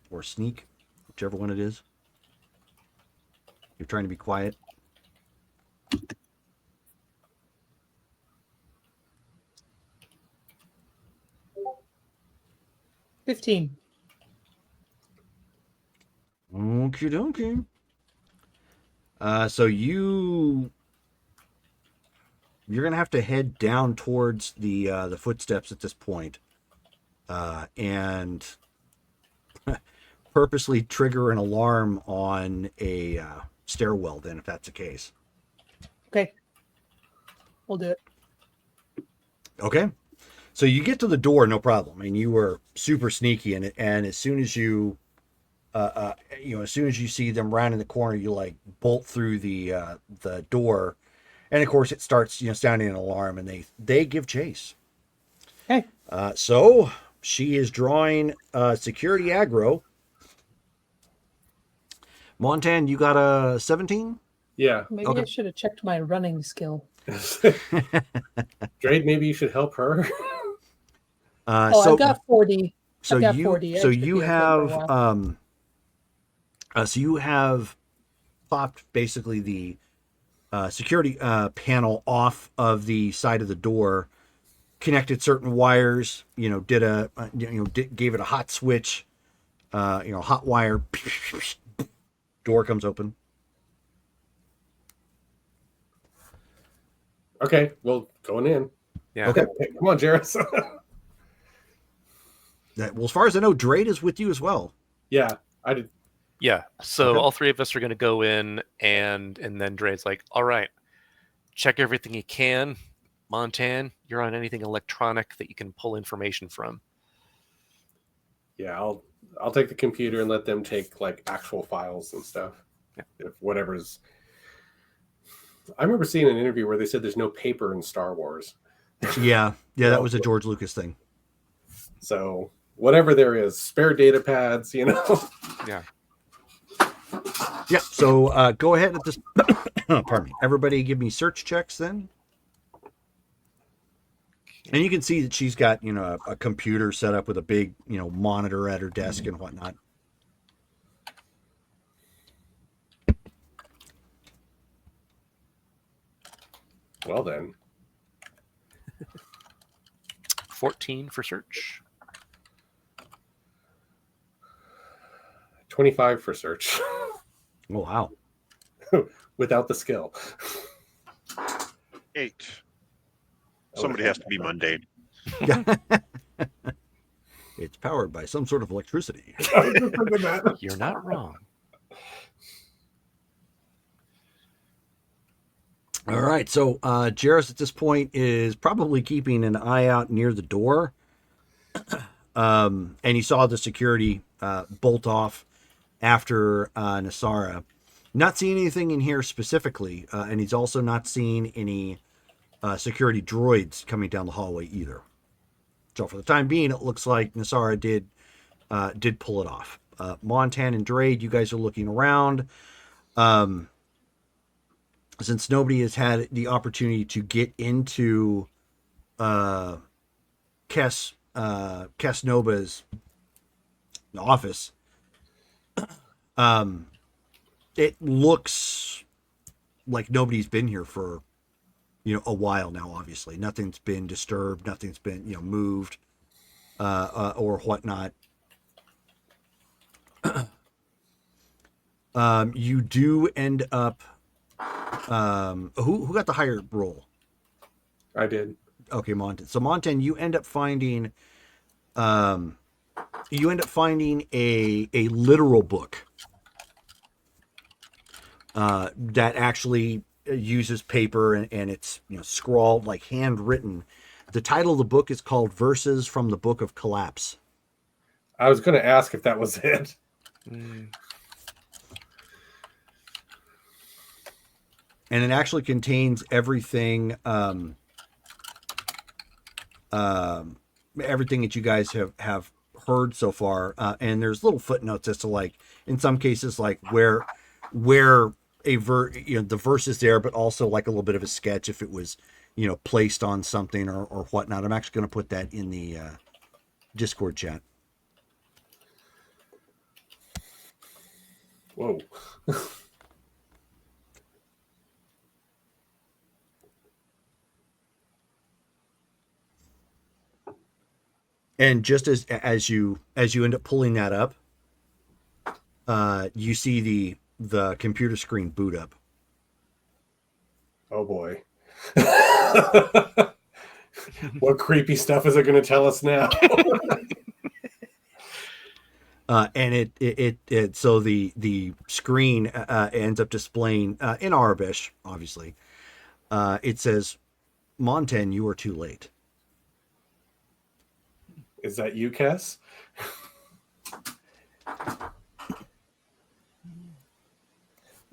Or sneak, whichever one it is. You're trying to be quiet. $15. Okie dokie. So you're gonna have to head down towards the footsteps at this point. and purposely trigger an alarm on a stairwell. Then, if that's the case, Okay. We'll do it. okay. So you get to the door, no problem. I mean, you were super sneaky in it, and as soon as you, as soon as you see them rounding the corner, you like bolt through the door, and of course it starts, sounding an alarm, and they give chase. Okay. So she is drawing security aggro. Montan, you got a 17? Yeah. Maybe Okay. I should have checked my running skill. Drake, maybe you should help her. Oh, I've got 40. So I've got you 40. I so should you be okay for a have while. so you have popped basically the security panel off of the side of the door, connected certain wires, did a gave it a hot switch, hot wire, door comes open. Okay, well, going in. Yeah. Okay. Come on, Jairus. Well, as far as I know, Drade is with you as well. Yeah, I did. Yeah. So Okay. all three of us are going to go in, and then Dre's like, all right, check everything you can. Montan, you're on anything electronic that you can pull information from. Yeah, I'll take the computer and let them take like actual files and stuff. Yeah. If whatever's. I remember seeing an interview where they said there's no paper in Star Wars. Yeah, that was a George Lucas thing. So whatever there is, spare data pads, Yeah. Yeah. So go ahead at this. Pardon me. Everybody, give me search checks then. And you can see that she's got, a computer set up with a big, monitor at her desk and whatnot. Well then. 14 for search. 25 for search. Oh, wow. Without the skill. 8. Somebody has to be mundane. It's powered by some sort of electricity. You're not wrong. All right. So Jairus at this point is probably keeping an eye out near the door. And he saw the security bolt off after Nasara. Not seeing anything in here specifically. And he's also not seeing any security droids coming down the hallway either. So for the time being, it looks like Nasara did pull it off. Montan and Drade, you guys are looking around. Since nobody has had the opportunity to get into Kes Nova's office, it looks like nobody's been here for a while now. Obviously, nothing's been disturbed, nothing's been moved or whatnot. You do end up. Who got the higher roll? I did. Okay, Montan. So Montan, you end up finding a literal book that actually uses paper and it's scrawled, like handwritten. The title of the book is called Verses from the Book of Collapse. I was going to ask if that was it. And it actually contains everything everything that you guys have heard so far, and there's little footnotes as to, like, in some cases, like where the verse is there, but also like a little bit of a sketch if it was placed on something or whatnot. I'm actually going to put that in the Discord chat. Whoa. And just as you end up pulling that up, you see the computer screen boot up. Oh boy. What creepy stuff is it going to tell us now? And so the screen ends up displaying in Arabish, obviously. It says, "Monten, you are too late." Is that you, Cass?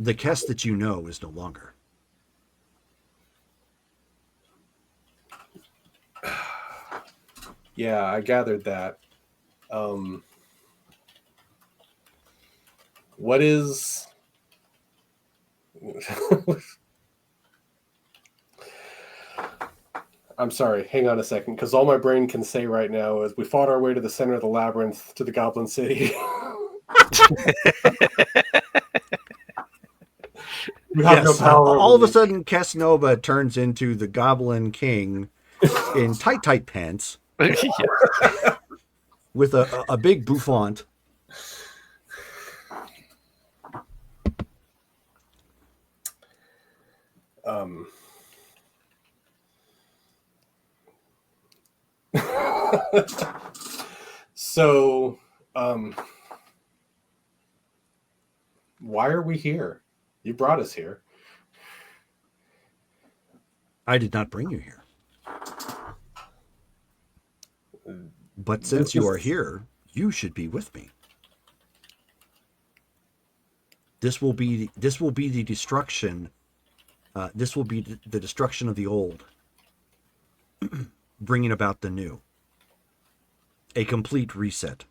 The Kess that you know is no longer. Yeah, I gathered that. What is... I'm sorry, hang on a second, because all my brain can say right now is we fought our way to the center of the labyrinth to the Goblin City. We have no power over all of a you. sudden, Kesnova turns into the Goblin King in tight pants with a big bouffant. So, why are we here? You brought us here. I did not bring you here. But since you are here, you should be with me. This will be the destruction. This will be the destruction of the old, bringing about the new. A complete reset.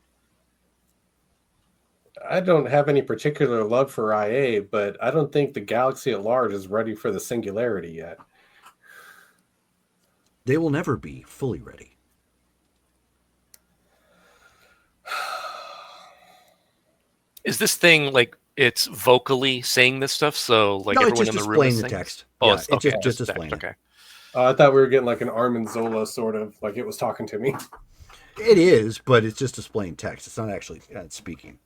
I don't have any particular love for IA, but I don't think the galaxy at large is ready for the singularity yet. They will never be fully ready. Is this thing like it's vocally saying this stuff? So like No, it's everyone just in the room displaying is the saying text. this? Oh, Yeah, it's it's okay, just text, displaying it. Okay. I thought we were getting like an Armin Zola sort of, like it was talking to me. It is, but it's just displaying text. It's not actually speaking.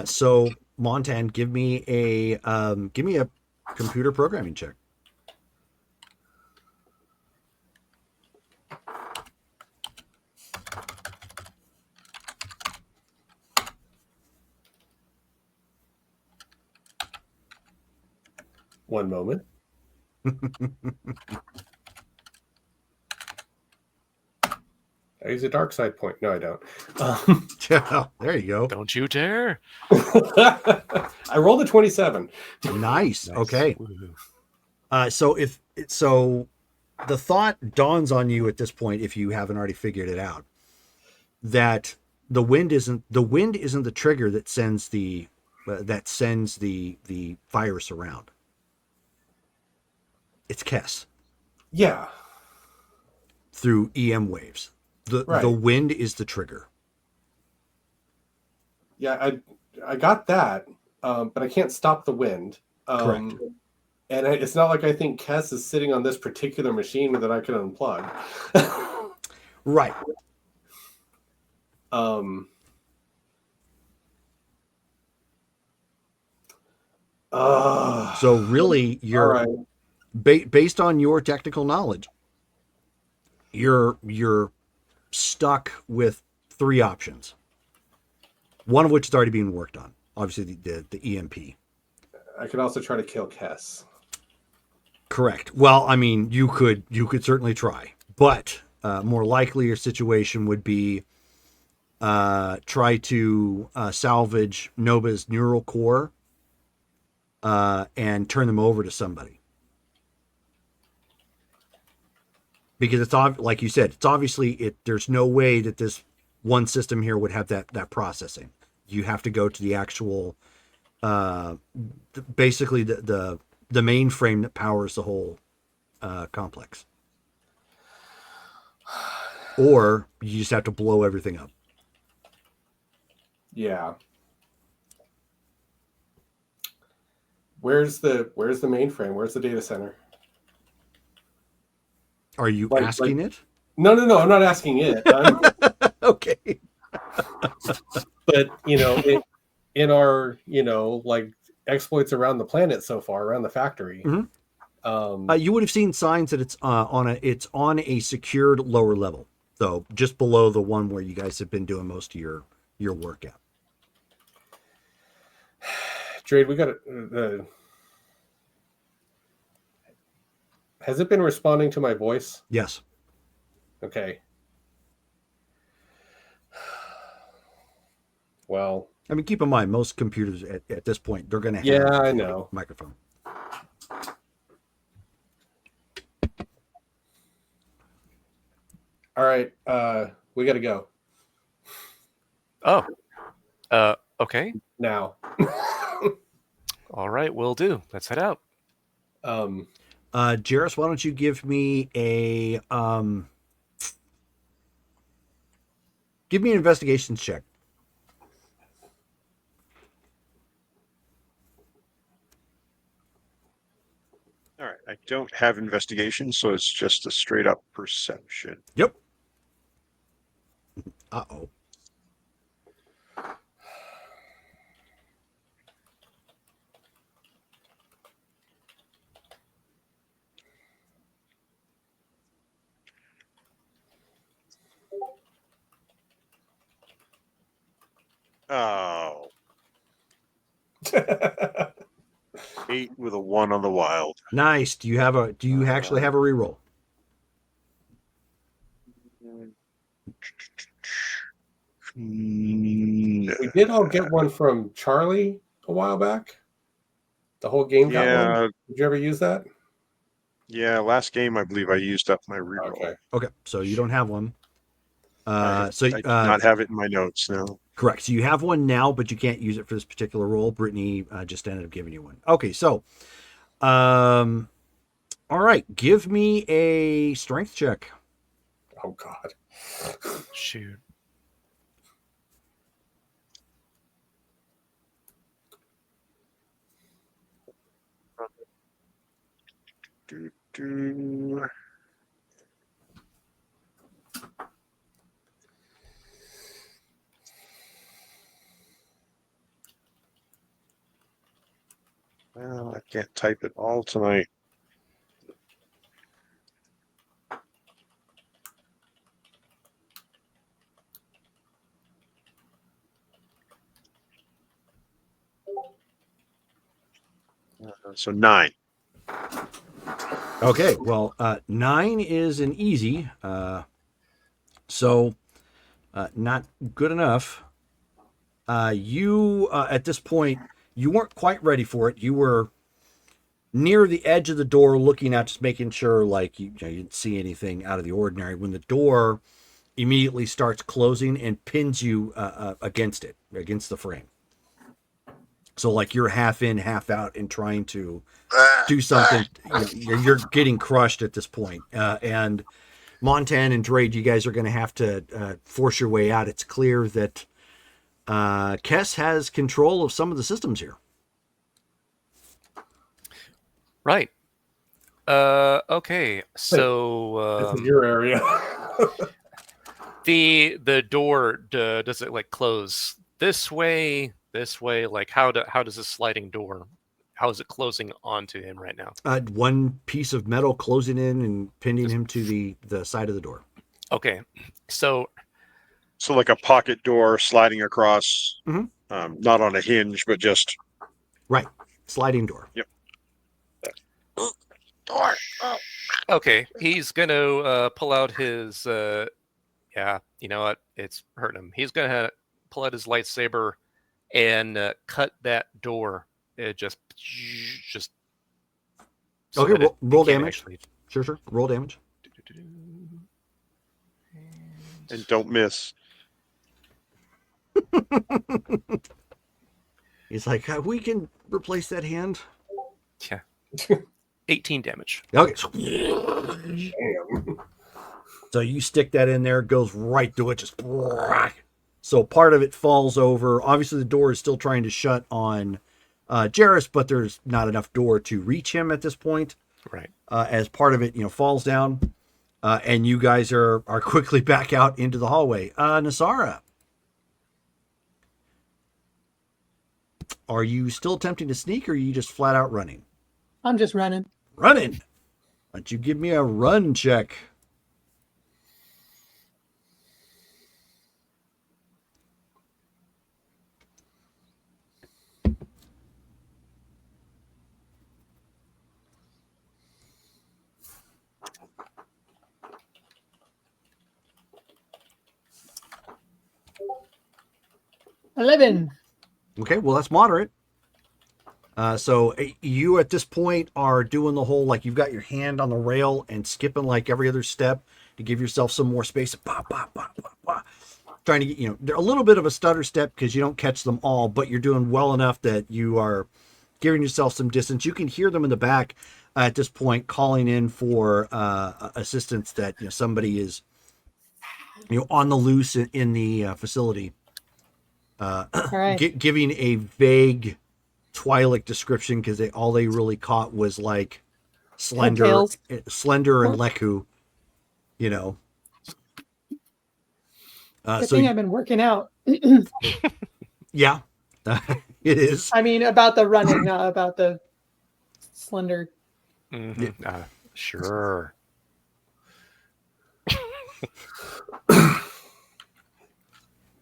So Montan, give me a computer programming check. One moment. I use a dark side point. No, I don't. There you go. Don't you dare. I rolled a 27. Nice. Okay. So the thought dawns on you at this point, if you haven't already figured it out, that the wind isn't the trigger that sends the virus around. It's Kess. Yeah. Through EM waves. The wind is the trigger. Yeah, I got that, but I can't stop the wind. Correct. And it's not like I think Kess is sitting on this particular machine that I can unplug. Right. So really, you're right. Based on your technical knowledge, you're stuck with three options. One of which is already being worked on. Obviously, the EMP. I could also try to kill Kess. Correct. Well, I mean, you could certainly try, but more likely your situation would be try to salvage Nova's neural core and turn them over to somebody. Because it's like you said, it's obviously there's no way that this one system here would have that processing. You have to go to the actual, basically the mainframe that powers the whole complex. Or you just have to blow everything up. Yeah. Where's the mainframe? Where's the data center? Are you asking it? No, I'm not asking it. Okay. But, in our, like exploits around the planet so far, around the factory. You would have seen signs that it's on a secured lower level, though, just below the one where you guys have been doing most of your work at. Drade, we got has it been responding to my voice? Yes. Okay. Well, I mean, keep in mind, most computers at this point, they're going to have yeah, I know. microphone. All right, we got to go Oh, okay. now. All right, will do. Let's head out. Jairus, why don't you give me an investigations check? All right. I don't have investigation, so it's just a straight up perception. Yep. Uh-oh. Oh. 8 with a 1 on the wild. Nice. Do you actually have a reroll? No. We did all get one from Charlie a while back. The whole game got one. Did you ever use that? Yeah, last game I believe I used up my reroll. Okay, so you don't have one. I do not have it in my notes now. Correct. So you have one now, but you can't use it for this particular role. Brittany just ended up giving you one. Okay, so, all right, give me a strength check. Oh God. Shoot. Well, I can't type it all tonight. So 9. Okay, well, 9 is an easy, so not good enough. You at this point, you weren't quite ready for it. You were near the edge of the door, looking out, just making sure, like you didn't see anything out of the ordinary. When the door immediately starts closing and pins you against the frame. So like you're half in, half out, and trying to do something. You're getting crushed at this point. And Montan and Drade, you guys are going to have to force your way out. It's clear that Kess has control of some of the systems here. Right. Okay. So This is your area. the door, does it like close this way? Like how does this sliding door? How is it closing onto him right now? One piece of metal closing in and pinning him to the side of the door. Okay. So like a pocket door sliding across, Mm-hmm. Not on a hinge, but just right, sliding door. Yep. Door. Oh. Okay, he's gonna pull out his. Yeah, you know what? It's hurting him. He's gonna pull out his lightsaber and cut that door. It just. So okay, roll damage. Actually... Sure. Roll damage. And don't miss. He's like, we can replace that hand. Yeah. 18 damage. Okay. Damn. So you stick that in there, it goes right through it, just. So part of it falls over. Obviously, the door is still trying to shut on Jairus, but there's not enough door to reach him at this point. Right. As part of it, falls down, and you guys are quickly back out into the hallway. Nasara. are you still attempting to sneak, or are you just flat out running? I'm just running. Running. Why don't you give me a run check? $11. Okay, well, that's moderate. So you at this point are doing the whole, like, you've got your hand on the rail and skipping like every other step to give yourself some more space. Bah, bah, bah, bah, bah. Trying to get, they're a little bit of a stutter step because you don't catch them all, but you're doing well enough that you are giving yourself some distance. You can hear them in the back at this point calling in for assistance, that somebody is on the loose in the facility. All right. Giving a vague Twi'lek description, because all they really caught was like Slender Headtails. and Leku, Good so thing I've been working out. yeah, it is. I mean, about the running, not about the slender. Mm-hmm. Sure.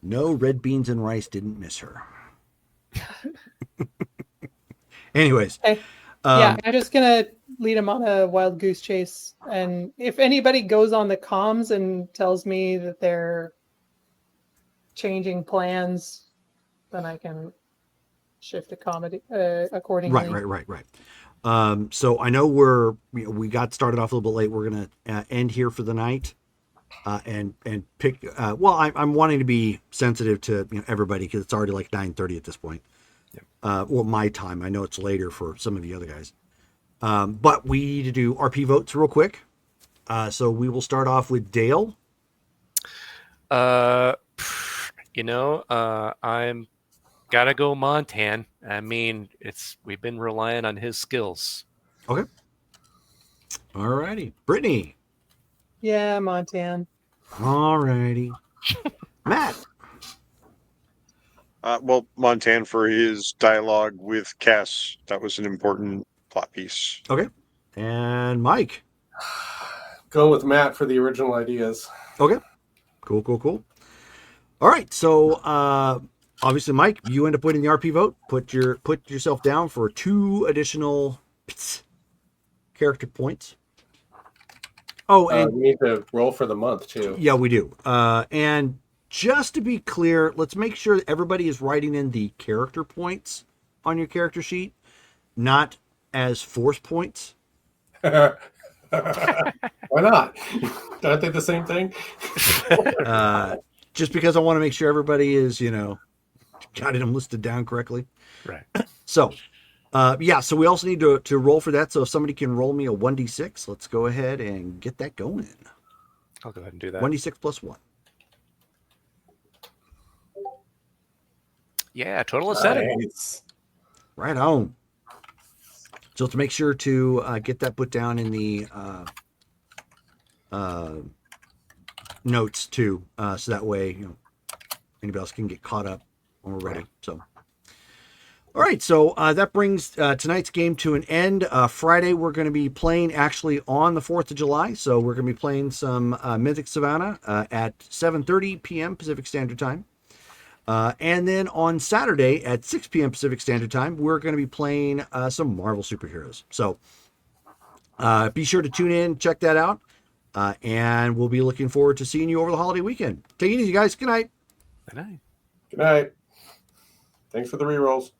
No, red beans and rice didn't miss her. Anyways, Okay. Yeah, I'm just gonna lead him on a wild goose chase, and if anybody goes on the comms and tells me that they're changing plans, then I can shift the comedy accordingly. Right. So I know we got started off a little bit late. We're gonna end here for the night, and pick. Well, I'm wanting to be sensitive to everybody, because it's already like 9:30 at this point. Well, my time. I know it's later for some of the other guys. But we need to do RP votes real quick. So we will start off with Dale. I'm gotta go Montan. I mean, we've been relying on his skills. Okay. Alrighty. Brittany. Yeah, Montan. Alrighty. Matt. Well, Montan for his dialogue with Cass. That was an important plot piece. Okay. And Mike. Go with Matt for the original ideas. Okay. Cool. All right. So obviously, Mike, you end up winning the RP vote. Put yourself down for 2 additional character points. Oh, and we need to roll for the month too. Yeah, we do. And just to be clear, let's make sure that everybody is writing in the character points on your character sheet, not as force points. Why not? Aren't they the same thing? Just because I want to make sure everybody is, got them listed down correctly. Right. So, so we also need to roll for that. So if somebody can roll me a 1d6, let's go ahead and get that going. I'll go ahead and do that. 1d6 plus 1. Yeah, total of 7. Nice. Right on. So to make sure to get that put down in the notes too, so that way anybody else can get caught up when we're ready. So, all right. So that brings tonight's game to an end. Friday we're going to be playing actually on the 4th of July. So we're going to be playing some Mythic Savannah at 7:30 p.m. Pacific Standard Time. And then on Saturday at 6 p.m. Pacific Standard Time, we're going to be playing some Marvel superheroes. So be sure to tune in, check that out. And we'll be looking forward to seeing you over the holiday weekend. Take it easy, guys. Good night. Good night. Good night. Thanks for the rerolls.